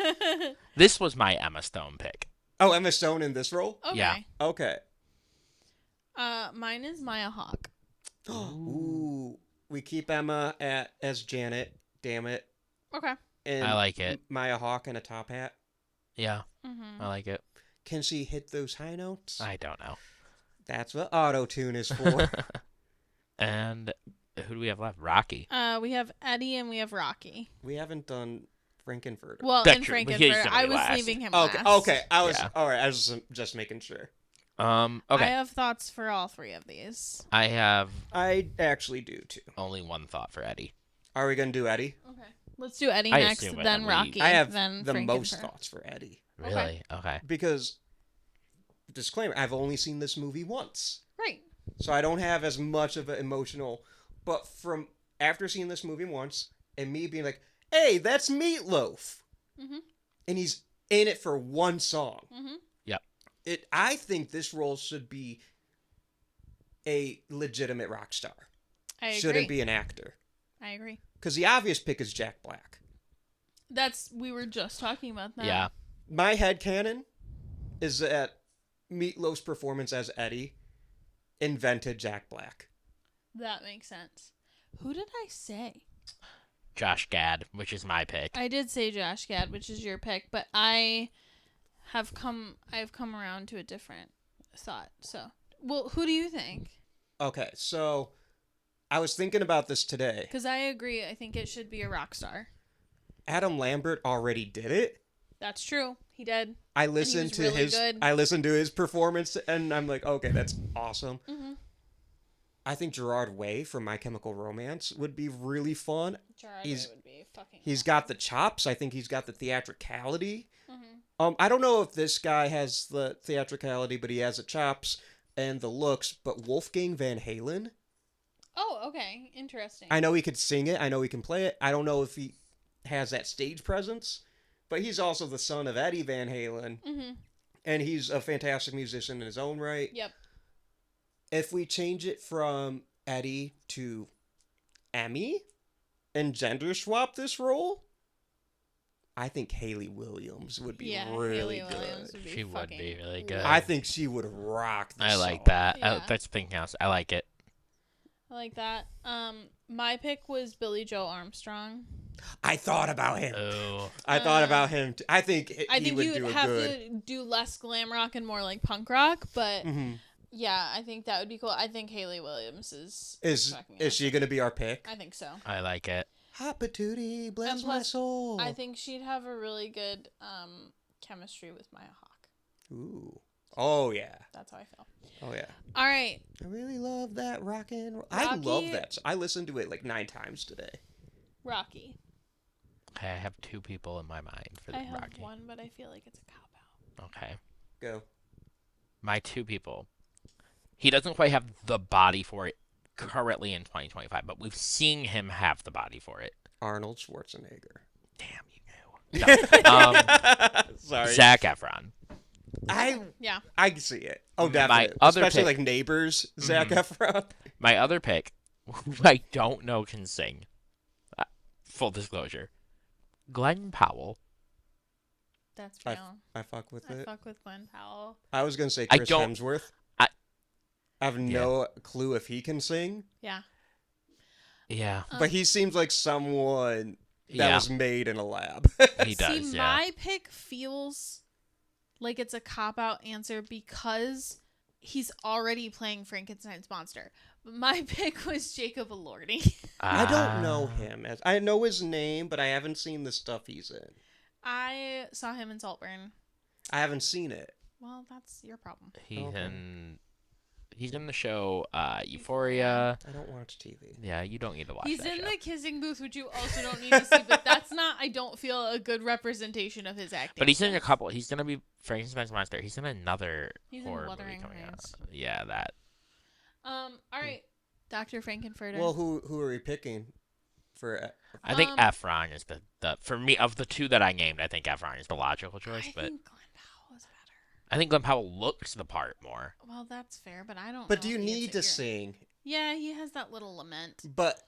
This was my Emma Stone pick.
Oh, Emma Stone in this role?
Okay.
Yeah.
Okay.
Mine is Maya Hawke.
Ooh. We keep Emma as Janet. Damn it.
Okay.
And
I like it.
Maya Hawke in a top hat.
Yeah,
Mm-hmm.
I like it.
Can she hit those high notes?
I don't know.
That's what auto-tune is for.
And who do we have left? Rocky.
We have Eddie and we have Rocky.
We haven't done Frankenfurter.
Well,
That's
in
true, but
Frankenfurter,
he's gonna
I
be
was
last.
leaving him
Okay.
last.
Okay. I was
Yeah.
all right. I was just making sure.
Okay.
I have thoughts for all three of these.
I have
I actually do too.
only one thought for Eddie.
Are we gonna do Eddie?
Okay. Let's do Eddie
I
next,
assume it,
then
and we-
Rocky,
I have
then
the most
Frankenfurter.
thoughts for Eddie
Really? Okay.
because disclaimer: I've only seen this movie once,
Right.
so I don't have as much of an emotional. But from after seeing this movie once and me being like, "Hey, that's Meatloaf,"
Mhm.
and he's in it for one song.
Mhm.
I think this role should be a legitimate rock star.
I agree.
Shouldn't be an actor.
I agree.
Because the obvious pick is Jack Black.
We were just talking about that.
Yeah.
My headcanon is that Meatloaf's performance as Eddie invented Jack Black.
That makes sense. Who did I say?
Josh Gad, which is my pick.
I did say Josh Gad, which is your pick, but I've come around to a different thought. So, well, who do you think?
Okay, so I was thinking about this today.
Because I agree. I think it should be a rock star.
Adam Lambert already did it.
That's true. He did.
I listened
was
to
really
his
good.
I listened to his performance and I'm like, okay, that's awesome.
Mm-hmm.
I think Gerard Way from My Chemical Romance would be really fun.
Gerard
He's-
Way would be fucking.
He's got the chops. I think he's got the theatricality.
Mm-hmm.
I don't know if this guy has the theatricality, but he has the chops and the looks. But Wolfgang Van Halen,
Oh, okay. Interesting.
I know he could sing it. I know he can play it. I don't know if he has that stage presence, but he's also the son of Eddie Van Halen,
Mm-hmm.
and he's a fantastic musician in his own right.
Yep.
If we change it from Eddie to Emmy and gender swap this role, I think Hayley Williams would be
Yeah.
really
Haley
good.
Williams would be
She would
fucking
be really good.
I think she would rock this
I like
song.
that.
Yeah.
That's thinking else. I like it.
I like that. My pick was Billy Joe Armstrong.
I thought about him.
Oh.
I thought about him. I think
I
he
think
would
you
do
would
a
have
good.
to do less glam rock and more like punk rock, but
Mhm.
yeah, I think that would be cool. I think Haley Williams is
Is
fucking
is she gonna be our pick?
I think so.
I like it.
Hot patootie, bless
And
my
plus,
soul.
I think she'd have a really good chemistry with Maya Hawke.
Ooh. Oh yeah.
That's how I feel.
Oh yeah.
All right.
I really love that rock and roll. I
Rocky-
love that. I listened to it like 9 times today.
Rocky.
Okay, I have two people in my mind for the
I have
Rocky.
one, but I feel like it's a cop out.
Okay.
Go.
My two people. He doesn't quite have the body for it currently in 2025, but we've seen him have the body for it.
Arnold Schwarzenegger.
Damn, you knew. No.
Sorry.
Zac Efron.
Yeah.
I can see it. Oh,
My
definitely.
other
Especially
pick-
like Neighbors, Zac
Mhm.
Efron.
My other pick, who I don't know can sing. Full disclosure. Glenn Powell.
That's real.
I fuck with
I
it.
fuck with Glenn Powell.
I was gonna say
I
Chris
don't-
Hemsworth.
I-
I have no clue if he can sing,
Yeah.
Yeah,
but he seems like someone that
Yeah.
was made in a lab.
he does.
See,
Yeah.
my pick feels like it's a cop-out answer because he's already playing Frankenstein's monster. But my pick was Jacob Elordi.
I don't
Ah.
know him. I know his name, but I haven't seen the stuff he's in.
I saw him in Saltburn.
I haven't seen it.
Well, that's your problem.
He's in the show Euphoria.
I don't watch TV.
Yeah, you don't need to watch
He's
that
in
show.
the kissing booth, which you also don't need to see, but that's not, I don't feel, a good representation of his acting.
But he's in a
skills.
couple. He's gonna be Frankenstein's monster. He's in another
He's in
horror movie
Wuthering
coming out.
Heights.
Yeah, that.
All right. Dr. Frankenfurter.
Well, who are we picking for?
I think
Um,
Efron is the for me of the two that I named. I think Efron is the logical
I
choice, but
think Glenn Powell is better.
I think Glenn Powell looks the part more.
Well, that's fair, but I don't
But
know
do you
if he hits
need
it
to
here.
sing?
Yeah, he has that little lament.
But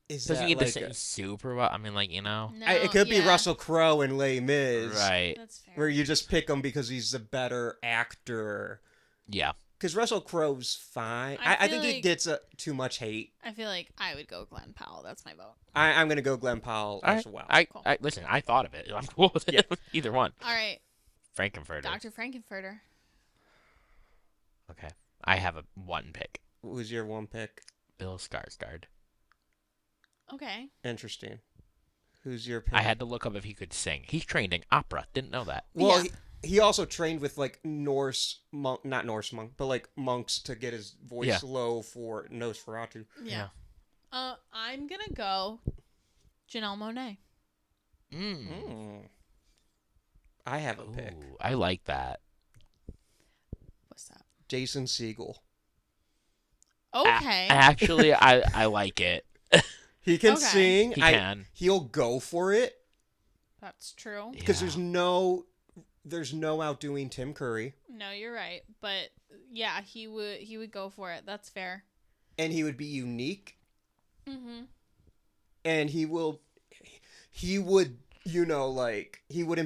is
Does
that
he need to
like
sing super well? I mean, like, you know,
No,
it could be
yeah,
Russell Crowe and Les Mis,
right?
That's fair.
where you just pick him because he's the better actor.
Yeah.
Because Russell Crowe's fine.
I
I
feel
think he
like-
gets too much hate.
I feel like I would go Glenn Powell. That's my vote.
I'm gonna go Glenn Powell as well.
Cool.
I listen. I thought of it. I'm cool with it.
Yeah.
Either one.
All right,
Frankenfurter.
Dr. Frankenfurter.
Okay. I have one pick.
Who's your one pick?
Bill Skarsgård.
Okay.
Interesting. Who's your pick?
I had to look up if he could sing. He's trained in opera. Didn't know that.
Well,
Yeah.
he also trained with like Norse monk, not Norse monk, but like monks to get his voice
Yeah.
low for Nosferatu.
Yeah. I'm gonna go Janelle Monáe.
I have a pick.
Ooh, I like that.
What's that?
Jason Segel.
Okay.
Actually, I like it.
He can
Okay.
sing.
He can.
He'll go for it
That's true.
because
Yeah.
there's no outdoing Tim Curry,
No, you're right. But yeah, he would go for it. That's fair.
and he would be unique,
Mm-hmm.
and he would, he wouldn't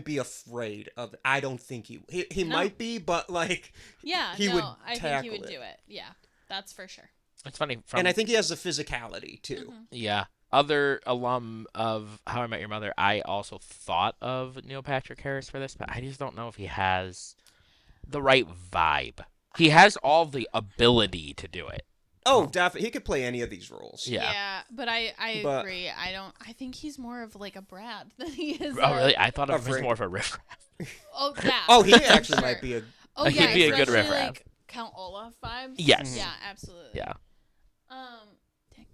be afraid of. I don't think he
No.
might be, but like,
Yeah,
He
no,
would
I think he
tackle
would
it.
do it. Yeah, that's for sure.
It's funny.
and I think he has the physicality too.
Mm-hmm.
Yeah. Other alum of How I Met Your Mother, I also thought of Neil Patrick Harris for this, but I just don't know if he has the right vibe. He has all the ability to do it.
Oh, definitely, he could play any of these roles.
Yeah.
But I
But-
agree. I think he's more of like a Brad than he is.
Oh, really? I thought of him as
Frank.
more of a riff.
Oh yeah.
Oh, he
for
actually
sure.
might be a.
Oh
He'd
yeah,
be a good
especially,
riff-raff.
like Count Olaf vibes.
Yes.
Yeah, absolutely.
Yeah.
Dang.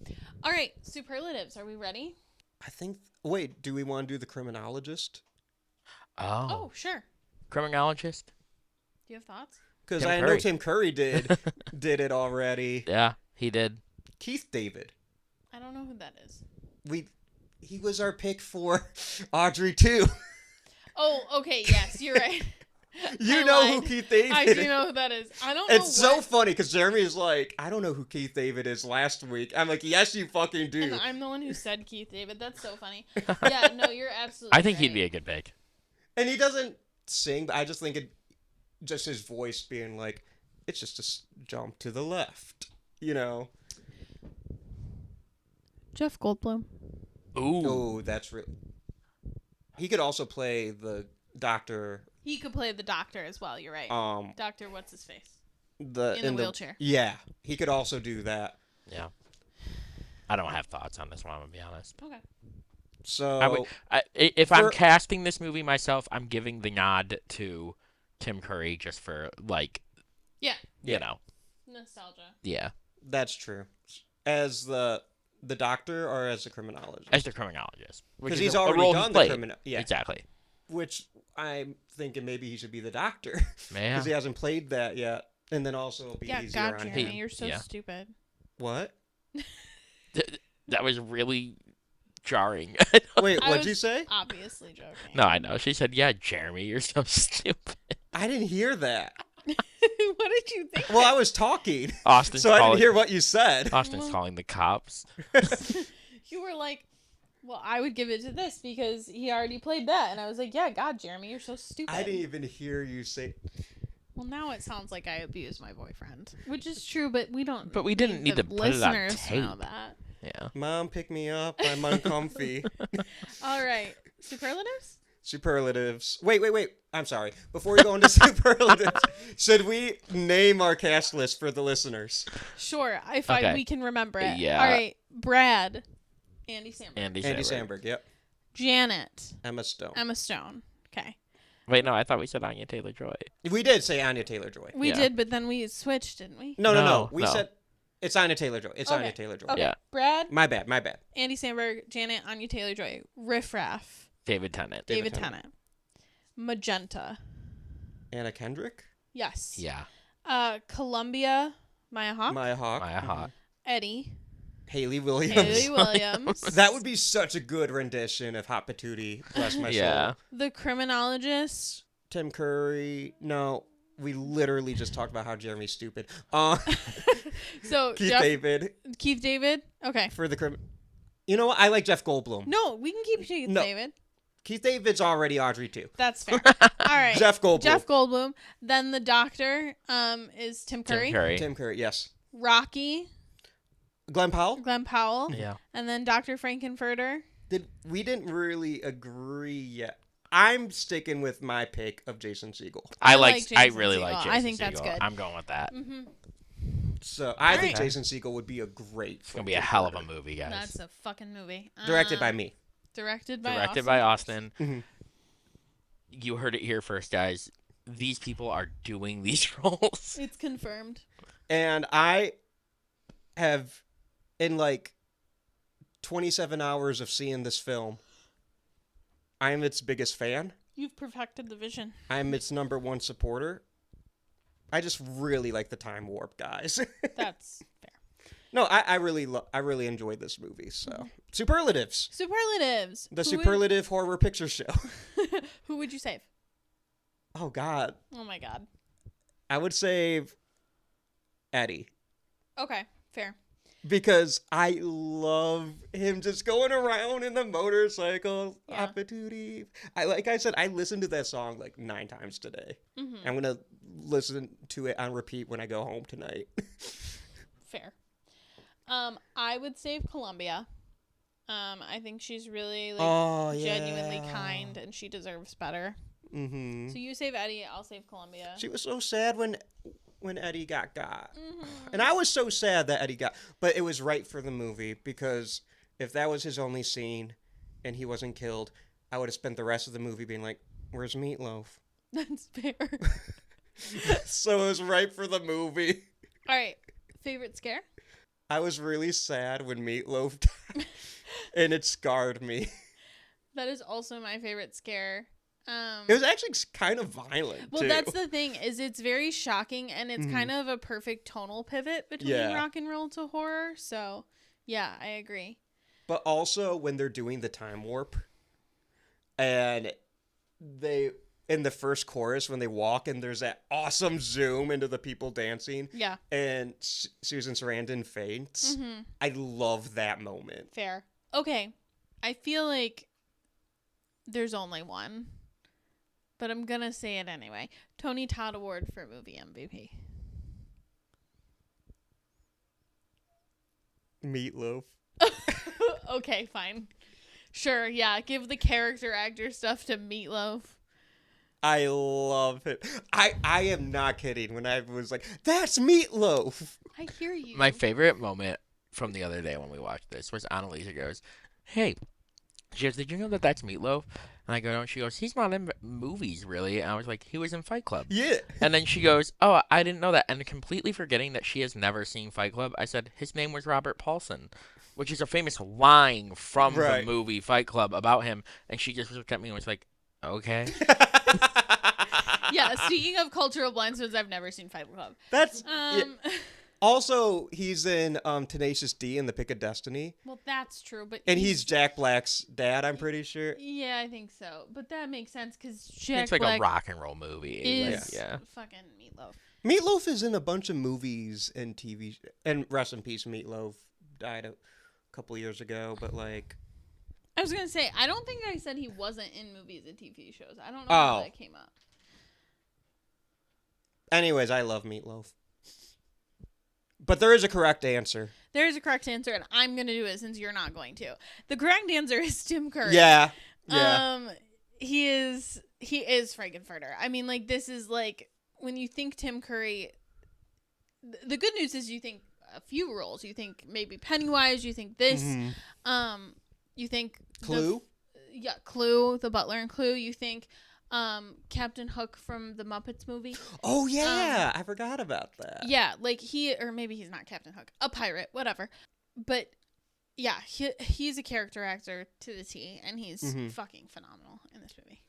All right, superlatives. Are we ready?
I think. Wait, do we want to do the criminologist?
Oh, sure.
Criminologist?
Do you have thoughts?
Because
Tim
I know
Curry.
Tim Curry did it already.
Yeah, he did.
Keith David.
I don't know who that is.
He was our pick for Audrey too.
Oh, okay. Yes, you're right.
You
I
know
lied.
who Keith David
I
is.
do know who that is. I don't know.
It's so
what-
funny because Jeremy is like, I don't know who Keith David is last week. I'm like, yes, you fucking do.
And I'm the one who said Keith David. That's so funny. Yeah, no, you're absolutely.
I think he'd
right.
be a good pick.
And he doesn't sing, but I just think just his voice being like, it's just a jump to the left, you know?
Jeff Goldblum.
Ooh.
Oh, that's really. He could also play the doctor.
He could play the doctor as well. You're right. Doctor, what's his face? In the wheelchair.
Yeah, he could also do that.
Yeah. I don't have thoughts on this one, I'm going to be honest.
Okay.
So
If I'm
for-
casting this movie myself, I'm giving the nod to Tim Curry just for, like,
Yeah.
you know.
Nostalgia.
Yeah.
that's true. As the doctor or as a criminologist?
As the criminologist. which
Because
is
he's
a
already
role he
done the
played.
criminal. Yeah,
Exactly.
which I'm thinking maybe he should be the doctor
Yeah.
because he hasn't played that yet, and then also it'll be
Yeah,
easier
God,
on
Jeremy,
him.
you're so
Yeah.
stupid.
What?
That was really jarring.
Wait,
I
what'd
was
you say?
Obviously joking.
No, I know. She said, yeah, Jeremy, you're so stupid.
I didn't hear that.
What did you think?
Well, I was talking,
Austin's
so I
calling,
didn't hear what you said.
Austin's calling the cops.
You were like, Well, I would give it to this because he already played that, and I was like, yeah, God, Jeremy, you're so stupid.
I didn't even hear you say.
Well, now it sounds like I abused my boyfriend, which is true, but we don't.
But we didn't need to put it on
listeners
tape.
know that.
Yeah.
Mom, pick me up. I'm uncomfy.
All right, superlatives.
Superlatives. Wait. I'm sorry. Before we go into superlatives, should we name our cast list for the listeners?
Sure,
Okay.
we can remember it.
Yeah.
All right, Brad, Andy Samberg.
Andy
Andy
Samberg.
Samberg. Yep.
Janet,
Emma Stone.
Emma Stone. Okay,
Wait, no, I thought we said Anya Taylor-Joy.
We did say Anya Taylor-Joy.
we
Yeah.
did, but then we switched, didn't we?
No. We
No.
said it's Anya Taylor-Joy. It's
Okay.
Anya Taylor-Joy.
Okay,
Yeah.
Brad,
My bad.
Andy Samberg, Janet, Anya Taylor-Joy, Riff Raff,
David Tennant.
David
Tennant.
Tennant, Magenta.
Anna Kendrick.
Yes.
Yeah.
Columbia, Maya Hawke,
Maya Hawke.
Maya Hawke.
Eddie,
Haley Williams.
Haley Williams,
That would be such a good rendition of Hot Patootie. Bless my
Yeah.
soul.
the criminologist.
Tim Curry. No, we literally just talked about how Jeremy's stupid.
So
Keith David
Keith David. Okay.
for the crim. You know what? I like Jeff Goldblum.
No, we can keep Keith
No.
David.
Keith David's already Audrey too.
That's fair. All right.
Jeff Goldblum.
Jeff Goldblum. Then the doctor is Tim Curry.
Tim Curry.
Tim Curry. Yes.
Rocky,
Glenn Powell.
Glenn Powell.
Yeah.
And then Dr. Frankenfurter.
We didn't really agree yet. I'm sticking with my pick of Jason Segel.
I
I
Jason
really
Segel.
like Jason
I think that's
Segel.
good.
I'm going with that.
Mm-hmm.
So I think
Alright.
Jason Segel would be a great.
It's gonna be a hell of a movie, guys.
That's a fucking movie.
Directed by me.
Directed by
Directed
Austin.
by Austin.
Mhm.
You heard it here first, guys. These people are doing these roles.
It's confirmed.
And I have, in like 27 hours of seeing this film, I am its biggest fan.
You've perfected the vision.
I'm its number one supporter. I just really like the time warp, guys.
That's fair.
No, I really enjoyed this movie. So superlatives,
Superlatives.
the
Who
superlative horror picture show.
Would, who would you save?
Oh God,
Oh my god.
I would save Eddie
Okay, fair.
because I love him just going around in the motorcycle.
Yeah.
Opportunity. Like I said, I listened to that song like 9 times today.
Mm-hmm.
I'm gonna listen to it on repeat when I go home tonight.
Fair. I would save Columbia. I think she's really genuinely kind and she deserves better.
Mm-hmm.
So you save Eddie, I'll save Columbia.
She was so sad when Eddie got.
Mm-hmm.
And I was so sad that Eddie got. But it was right for the movie because if that was his only scene and he wasn't killed, I would have spent the rest of the movie being like, where's Meatloaf?
That's fair.
So it was right for the movie.
All right. Favorite scare?
I was really sad when Meatloaf died. And it scarred me.
That is also my favorite scare.
It was actually kind of violent,
Well,
too.
that's the thing, is it's very shocking and it's kind of a perfect tonal pivot between
Yeah.
rock and roll to horror. So, yeah, I agree.
But also when they're doing the time warp and they in the first chorus when they walk and there's that awesome zoom into the people dancing
Yeah,
and Susan Sarandon faints.
Mm-hmm.
I love that moment.
fair. Okay, I feel like there's only one, but I'm gonna say it anyway. Tony Todd Award for movie MVP.
Meatloaf.
Okay, fine. Sure, yeah, give the character actor stuff to Meatloaf.
I love it. I am not kidding when I was like, that's Meatloaf.
I hear you.
My favorite moment from the other day when we watched this was Anneliese goes, "Hey," she goes, "did you know that that's Meatloaf?" And I go, "No." She goes, "He's not in movies, really." And I was like, "He was in Fight Club."
Yeah.
And then she goes, "Oh, I didn't know that." And completely forgetting that she has never seen Fight Club, I said, "His name was Robert Paulson," which is a famous line from
Right.
the movie Fight Club about him. And she just looked at me and was like, "Okay."
Yeah, speaking of cultural blind spots, I've never seen Fight Club.
That's yeah.
Um,
Also, he's in Tenacious D in The Pick of Destiny.
well, that's true, but
And he's Jack Black's dad, I'm pretty sure.
yeah, I think so. But that makes sense because Jack
It's like
Black
a rock and roll movie.
is
yeah.
fucking Meatloaf.
Meatloaf is in a bunch of movies and TV. And rest in peace, Meatloaf died a couple years ago. But, like,
I was gonna say, I don't think I said he wasn't in movies and TV shows. I don't know
Oh.
how that came up.
Anyways, I love Meatloaf. But there is a correct answer.
There is a correct answer, and I'm gonna do it since you're not going to. The correct answer is Tim Curry.
Yeah. Yeah.
He is Frankenfurter. I mean, like, this is like when you think Tim Curry. The good news is you think a few roles. You think maybe Pennywise. You think this.
Mhm.
You think
Clue?
Clue, the butler in Clue. You think Captain Hook from the Muppets movie.
Oh, yeah. I forgot about that.
Yeah, like or maybe he's not Captain Hook. A pirate, whatever. But yeah, he's a character actor to the T, and he's fucking phenomenal in this movie.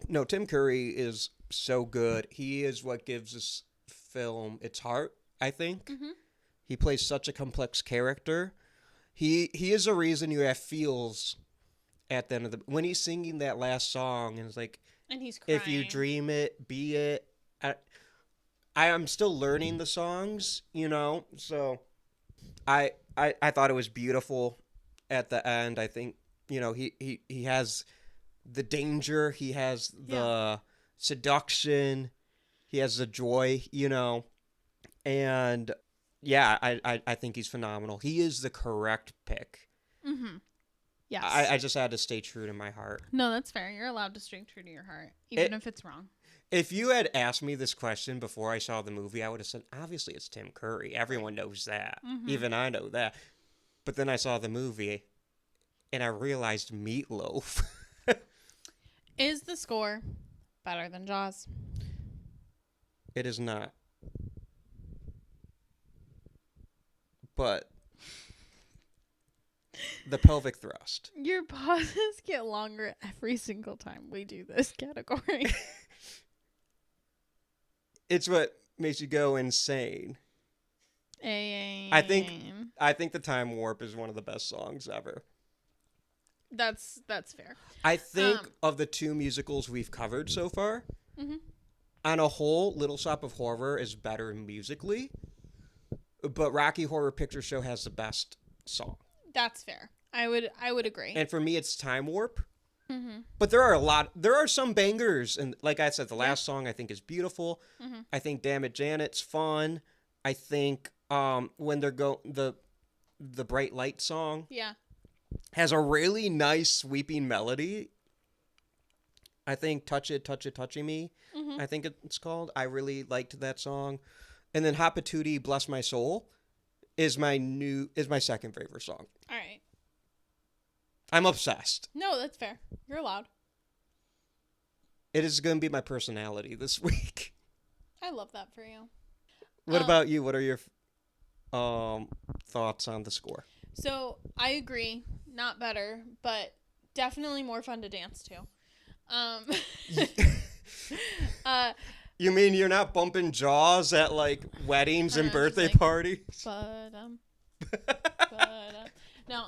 No, Tim Curry is so good. He is what gives this film its heart, I think.
Mm-hmm.
He plays such a complex character. He is a reason you have feels at the end of when he's singing that last song, and it's like,
and he's crying.
if you dream it, be it. I am still learning the songs, so I thought it was beautiful at the end. I think, he has the danger, he has the seduction, he has the joy, and yeah, I think he's phenomenal. He is the correct pick.
Mm-hmm. Yes.
I just had to stay true to my heart.
No, that's fair. You're allowed to stay true to your heart, even if it's wrong.
If you had asked me this question before I saw the movie, I would have said, obviously it's Tim Curry. Everyone knows that.
Mm-hmm.
Even I know that. But then I saw the movie, and I realized Meatloaf.
Is the score better than Jaws?
It is not. But the pelvic thrust.
Your pauses get longer every single time we do this category.
It's what makes you go insane. I think the Time Warp is one of the best songs ever.
That's fair.
I think of the two musicals we've covered so far, on a whole, Little Shop of Horror is better musically, but Rocky Horror Picture Show has the best song.
That's fair. I would agree.
And for me, it's Time Warp.
Mm-hmm.
But there are some bangers, and like I said, the last song I think is beautiful.
Mm-hmm.
I think Damn It Janet's fun. I think when they're the Bright Light song has a really nice sweeping melody. I think Touch It, Touching Me, I think it's called. I really liked that song. And then Hot Patootie, Bless My Soul is my second favorite song.
All right.
I'm obsessed.
No, that's fair. You're allowed.
It is going to be my personality this week.
I love that for you.
What about you? What are your thoughts on the score?
So I agree. Not better, but definitely more fun to dance to.
You mean you're not bumping Jaws at like weddings and birthday parties?
No.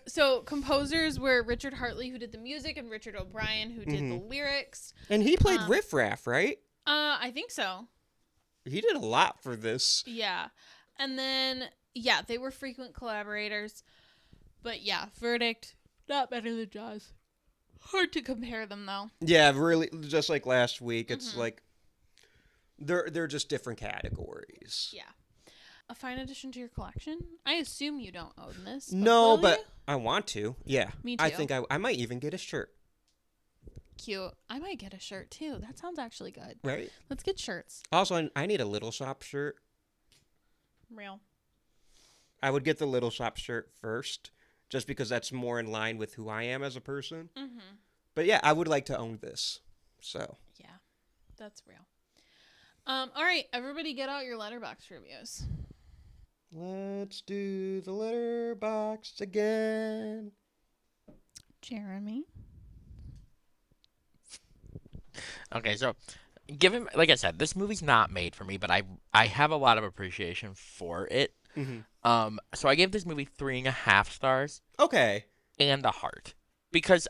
So composers were Richard Hartley, who did the music, and Richard O'Brien, who did the lyrics.
And he played Riff Raff, right?
I think so.
He did a lot for this.
Yeah. And then, they were frequent collaborators. But verdict, not better than Jaws. Hard to compare them, though.
Yeah, really, just like last week, it's like they're just different categories.
Yeah. A fine addition to your collection? I assume you don't own this.
No, but
you?
I want to. Yeah.
Me too.
I think I might even get a shirt.
Cute. I might get a shirt, too. That sounds actually good.
Right?
Let's get shirts.
Also, I need a Little Shop shirt.
Real.
I would get the Little Shop shirt first, just because that's more in line with who I am as a person. Mm-hmm. But yeah, I would like to own this. So.
Yeah, that's real. All right, everybody get out your Letterboxd reviews.
Let's do the Letterboxd again.
Jeremy.
Okay, so given, like I said, this movie's not made for me, but I have a lot of appreciation for it. Mm-hmm. So I gave this movie 3.5 stars.
Okay.
And a heart, because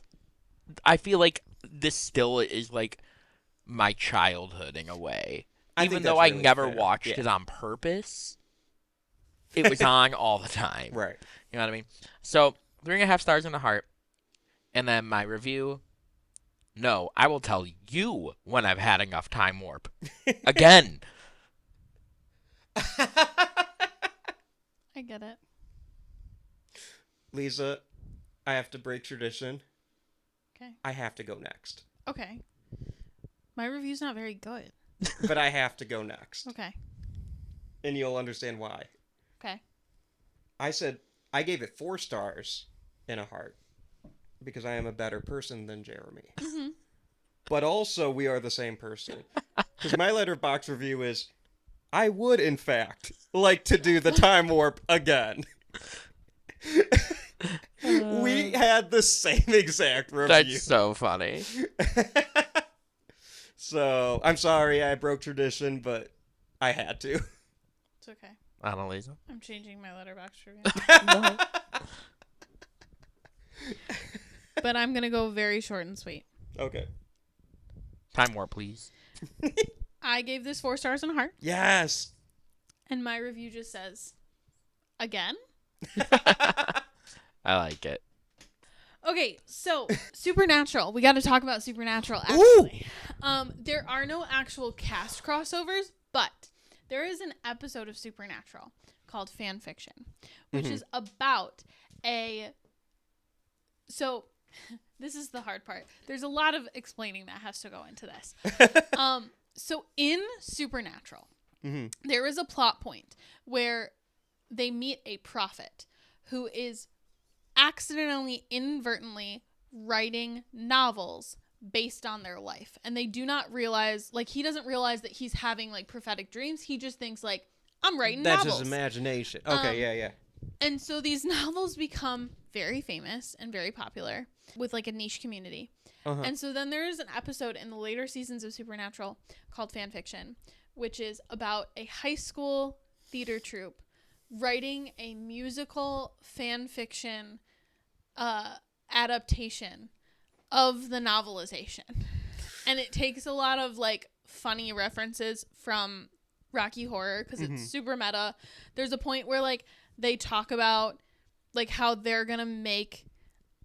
I feel like this still is like my childhood in a way. Even though I never watched it on purpose, it was on all the time.
Right.
You know what I mean? So 3.5 stars and a heart. And then my review, no, I will tell you when I've had enough time warp. Again.
I get it.
Lisa, I have to break tradition.
Okay.
I have to go next.
Okay. My review's not very good.
But I have to go next.
Okay.
And you'll understand why.
Okay.
I gave it 4 stars and a heart. Because I am a better person than Jeremy.
Mm-hmm.
But also, we are the same person. Because my Letterboxd review is, I would, in fact, like to do the time warp again. We had the same exact review.
That's so funny.
So, I'm sorry I broke tradition, but I had to.
It's okay.
Anneliese?
I'm changing my Letterboxd review. But I'm going to go very short and sweet.
Okay.
Time warp, please.
I gave this 4 stars and a heart.
Yes.
And my review just says, again?
I like it.
Okay, so Supernatural. We got to talk about Supernatural, actually. There are no actual cast crossovers, but there is an episode of Supernatural called Fan Fiction, which is about a... So, this is the hard part. There's a lot of explaining that has to go into this. So, in Supernatural, there is a plot point where they meet a prophet who is accidentally, inadvertently writing novels based on their life. And they do not realize, like, he doesn't realize that he's having, like, prophetic dreams. He just thinks, like, I'm writing
That's
novels.
his imagination. Okay, yeah.
And so these novels become very famous and very popular with, like, a niche community. And so then there's an episode in the later seasons of Supernatural called Fan Fiction, which is about a high school theater troupe writing a musical fan fiction adaptation of the novelization. And it takes a lot of, like, funny references from Rocky Horror because it's super meta. There's a point where, like, they talk about, like, how they're gonna make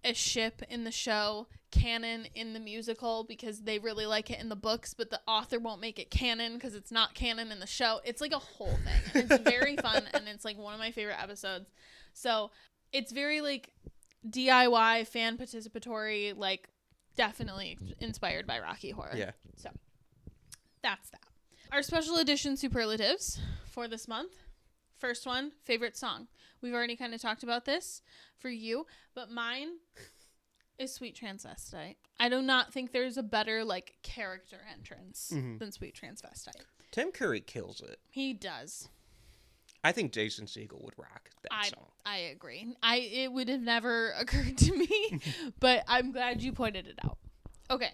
a ship in the show canon in the musical because they really like it in the books, but the author won't make it canon because it's not canon in the show. It's like a whole thing. And it's very fun, and it's, like, one of my favorite episodes. So it's very, like, DIY, fan participatory, like, definitely inspired by Rocky Horror.
Yeah.
So that's that. Our special edition superlatives for this month. First one, favorite song. We've already kind of talked about this for you, but mine is Sweet Transvestite. I do not think there's a better, like, character entrance than Sweet Transvestite.
Tim Curry kills it.
He does.
I think Jason Segel would rock that song.
I agree. It would have never occurred to me, but I'm glad you pointed it out. Okay.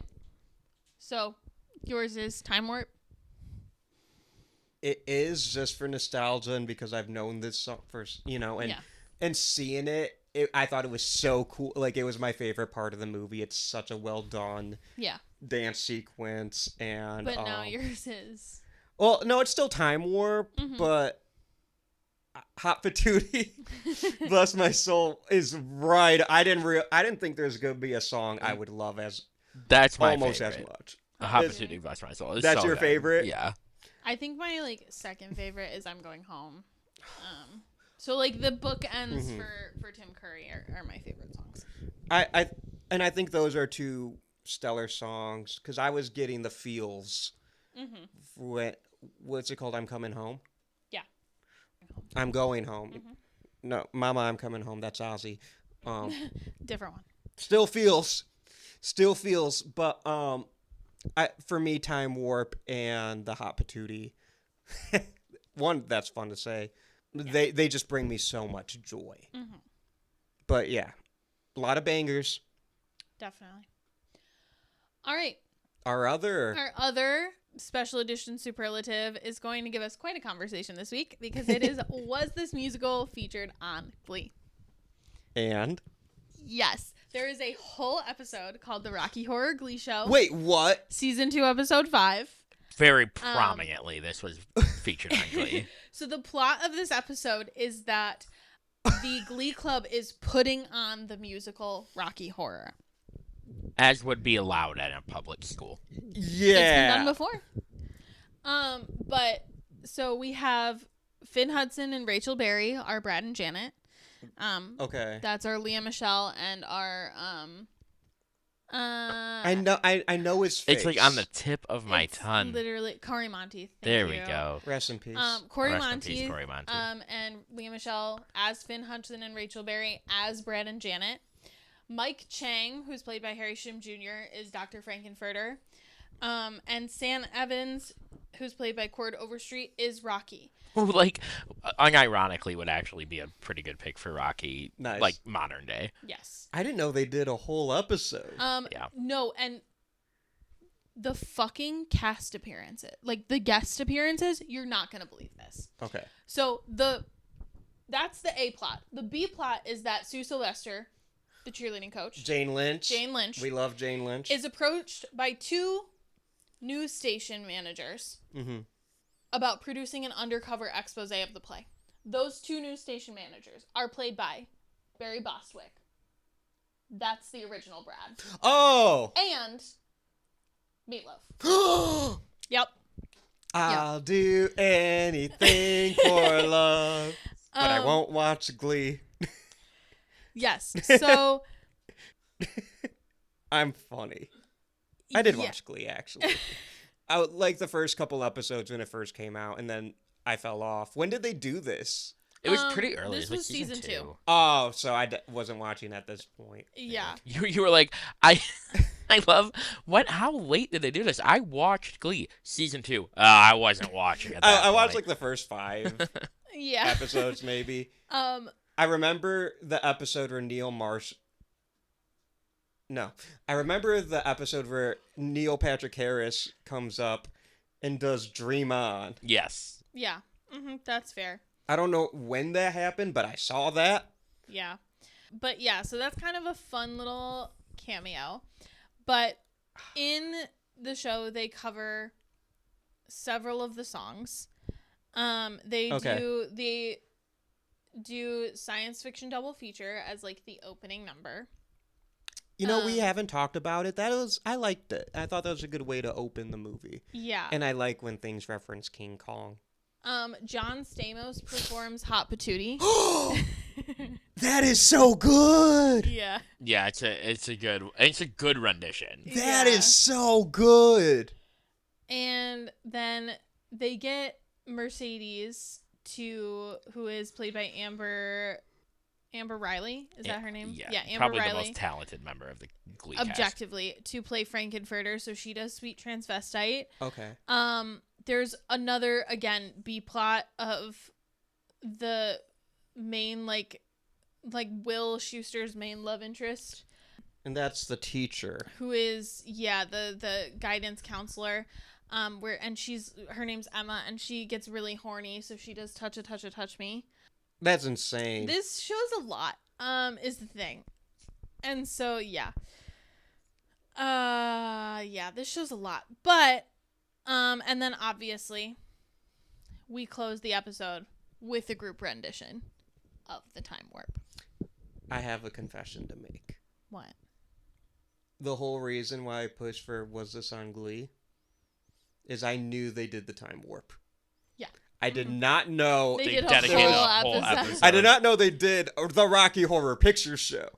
So, yours is Time Warp.
It is just for nostalgia and because I've known this song for, and seeing it, I thought it was so cool. Like, it was my favorite part of the movie. It's such a well done dance sequence. And
but now yours is...
Well, no, it's still Time Warp, but Hot Patootie, bless my soul, is right. I didn't think there's going to be a song I would love as
That's my
almost
favorite.
as much.
Hot Patootie, bless my soul. It's
That's
so
your
good.
favorite?
Yeah.
I think my, like, second favorite is I'm Going Home. So, like, the bookends for Tim Curry are my favorite songs.
I think those are 2 stellar songs because I was getting the feels. What's it called? I'm Coming Home.
Yeah.
I'm Going Home. No, Mama, I'm Coming Home. That's Ozzy.
Different one.
Still feels, but for me, Time Warp and the Hot Patootie, one that's fun to say. Yeah. They just bring me so much joy. But yeah, a lot of bangers.
Definitely. All right.
Our
other special edition superlative is going to give us quite a conversation this week because it is was this musical featured on Glee?
And
yes, there is a whole episode called The Rocky Horror Glee Show.
Wait, what?
Season 2, episode 5.
Very prominently, this was featured on Glee.
So the plot of this episode is that the Glee Club is putting on the musical Rocky Horror.
As would be allowed at a public school.
Yeah.
It's been done before. But so we have Finn Hudson and Rachel Berry, our Brad and Janet.
Okay.
That's our Leah Michelle and our
I know his face.
It's like on the tip of my tongue.
Literally Corey Monteith.
There we go.
Rest in peace.
Corey
Rest in
Monteith.
peace, Corey Monteith.
And Leah Michelle as Finn Hudson and Rachel Berry as Brad and Janet. Mike Chang, who's played by Harry Shim Jr., is Dr. Frankenfurter. And Sam Evans, who's played by Cord Overstreet, is Rocky.
Who, like, unironically would actually be a pretty good pick for Rocky,
Nice.
like, modern day.
Yes.
I didn't know they did a whole episode.
Yeah.
No, and the fucking cast appearances, like the guest appearances, you're not gonna believe this.
Okay.
So that's the A plot. The B plot is that Sue Sylvester, the cheerleading coach,
Jane Lynch.
We
love Jane Lynch.
is approached by two news station managers
Mm-hmm.
about producing an undercover expose of the play. Those two news station managers are played by Barry Bostwick. That's the original Brad.
Oh!
And Meatloaf. Yep.
I'll do anything for love, but I won't watch Glee.
Yes. So
I'm funny. I did
yeah.
watch Glee, actually. I like the first couple episodes when it first came out, and then I fell off. When did they do this?
It was pretty early.
This
It was
was
season
season 2.
Oh, so I wasn't watching at this point.
Yeah.
You were like, I love, how late did they do this? I watched Glee, season 2. I wasn't watching it.
I watched like the first 5
Yeah.
episodes, maybe. I remember the episode where I remember the episode where Neil Patrick Harris comes up and does Dream On.
Yes.
Yeah. That's fair.
I don't know when that happened, but I saw that.
Yeah. But yeah, so that's kind of a fun little cameo. But in the show, they cover several of the songs. They do science fiction double feature as like the opening number.
You know, we haven't talked about it. I liked it. I thought that was a good way to open the movie.
Yeah.
And I like when things reference King Kong.
John Stamos performs Hot Patootie.
That is so good.
Yeah.
Yeah, it's a good rendition.
That is so good.
And then they get Mercedes who is played by Amber Riley. Is that her name?
Yeah,
Amber
probably
Riley.
the most talented member of the Glee cast.
Objectively, to play Frankenfurter, so she does Sweet Transvestite.
Okay.
There's another, again, B plot of the main, like Will Schuster's main love interest.
And that's the teacher.
Who is, the guidance counselor. Her name's Emma, and she gets really horny, so she does touch me.
That's insane.
This shows a lot, is the thing. And so, yeah. This shows a lot. But, and then obviously, we close the episode with a group rendition of The Time Warp.
I have a confession to make.
What?
The whole reason why I pushed for Was This on Glee is I knew they did the Time Warp.
Yeah.
I did not know
They did a
dedicated
whole
a whole
episode.
episode.
I did not know they did the Rocky Horror Picture Show.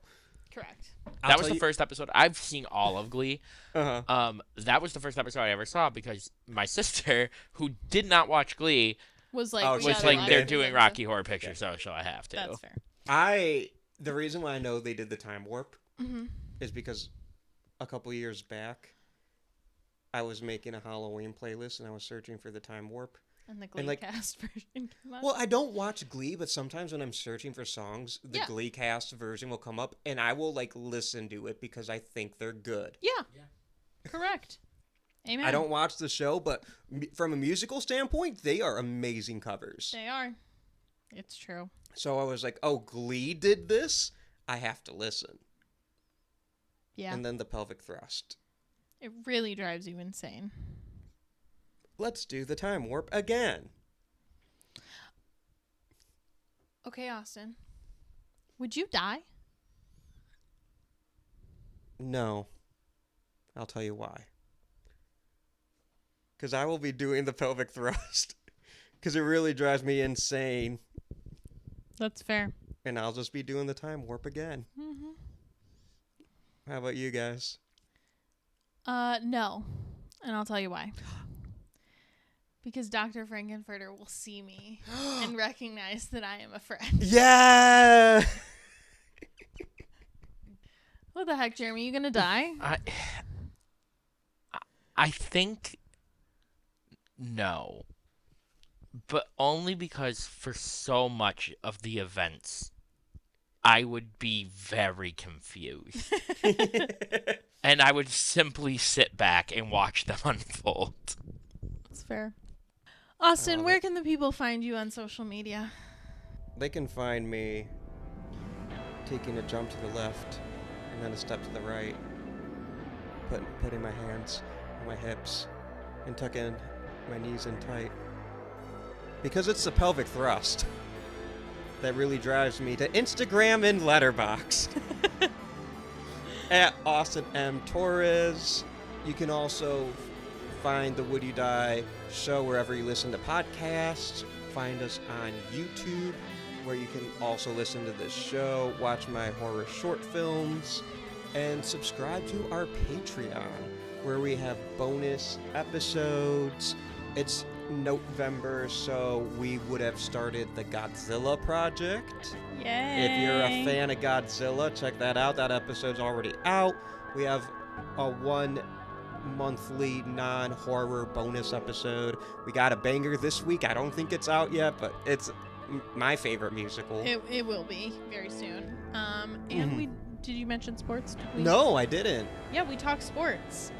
Correct.
That was the first episode. I've seen all of Glee.
Uh-huh.
That was the first episode I ever saw because my sister, who did not watch Glee,
Was like,
they're doing Rocky Horror Picture Show, so I have to.
That's fair.
The reason why I know they did the Time Warp is because a couple years back, I was making a Halloween playlist and I was searching for the Time Warp.
And the Glee cast version came up.
Well, I don't watch Glee, but sometimes when I'm searching for songs, the Glee cast version will come up, and I will listen to it because I think they're good.
Yeah. Correct. Amen.
I don't watch the show, but from a musical standpoint, they are amazing covers.
They are. It's true.
So I was like, "Oh, Glee did this? I have to listen."
Yeah.
And then the pelvic thrust.
It really drives you insane.
Let's do the Time Warp again.
Okay, Austin. Would you die?
No. I'll tell you why. Because I will be doing the pelvic thrust. Because it really drives me insane.
That's fair.
And I'll just be doing the time warp again.
Mm-hmm.
How about you guys?
No. And I'll tell you why. Because Dr. Frankenfurter will see me and recognize that I am a friend.
Yeah!
What the heck, Jeremy? You gonna die?
I think no. But only because for so much of the events, I would be very confused. And I would simply sit back and watch them unfold.
That's fair. Austin, where can the people find you on social media?
They can find me taking a jump to the left and then a step to the right, putting my hands on my hips and tucking my knees in tight. Because it's the pelvic thrust that really drives me to Instagram and Letterboxd. At Austin M. Torres. You can also find the Would You Die show wherever you listen to podcasts. Find us on YouTube, where you can also listen to this show, watch my horror short films, and subscribe to our Patreon, where we have bonus episodes. It's November, so we would have started the Godzilla project.
Yay!
If you're a fan of Godzilla, check that out. That episode's already out. We have a one monthly non-horror bonus episode. We got a banger this week. I don't think it's out yet, but it's my favorite musical.
It will be very soon. And did you mention sports?
No, I didn't.
Yeah, we talk sports.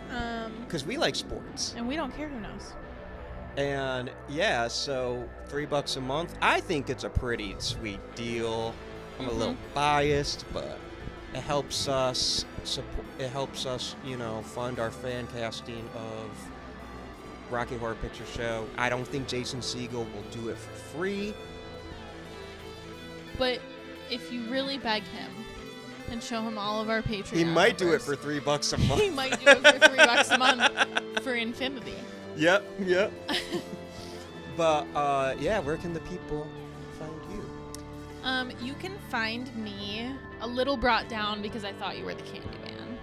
Because we like sports.
And we don't care who knows.
And yeah, so $3 a month. I think it's a pretty sweet deal. I'm a little biased, but it helps us support. It helps us, fund our fan casting of Rocky Horror Picture Show. I don't think Jason Segel will do it for free.
But if you really beg him and show him all of our Patreon,
He might do it for $3 a month.
He might do it for $3 a month for infinity.
Yep. But yeah, where can the people find you?
You can find me a little brought down because I thought you were the Candyman.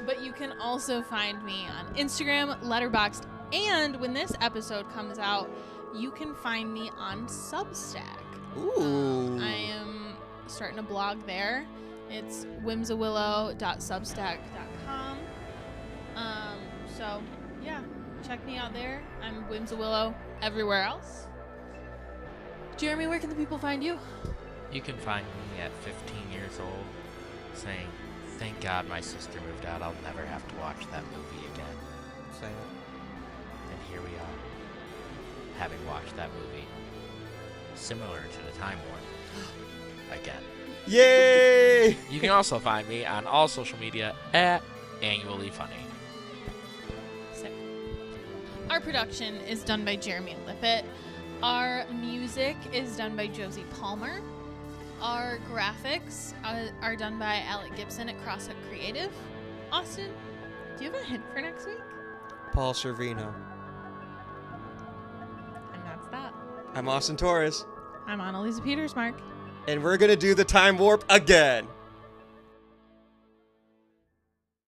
But you can also find me on Instagram, Letterboxd, and when this episode comes out, you can find me on Substack.
Ooh.
I am starting a blog there. It's whimsawillow.substack.com. So yeah, check me out there. I'm Whimsawillow everywhere else. Jeremy, where can the people find you?
You can find me at 15 years old saying, "Thank God my sister moved out. I'll never have to watch that movie again."
Say it.
And here we are, having watched that movie, similar to the Time Warp, again.
Yay!
You can also find me on all social media at Annually Funny.
Sick. Our production is done by Jeremy Lippitt. Our music is done by Josie Palmer. Our graphics are done by Alec Gibson at Crosshook Creative. Austin, do you have a hint for next week?
Paul Servino.
And that's that.
I'm Austin Torres.
I'm Anneliese Petersmark.
And we're going to do the time warp again.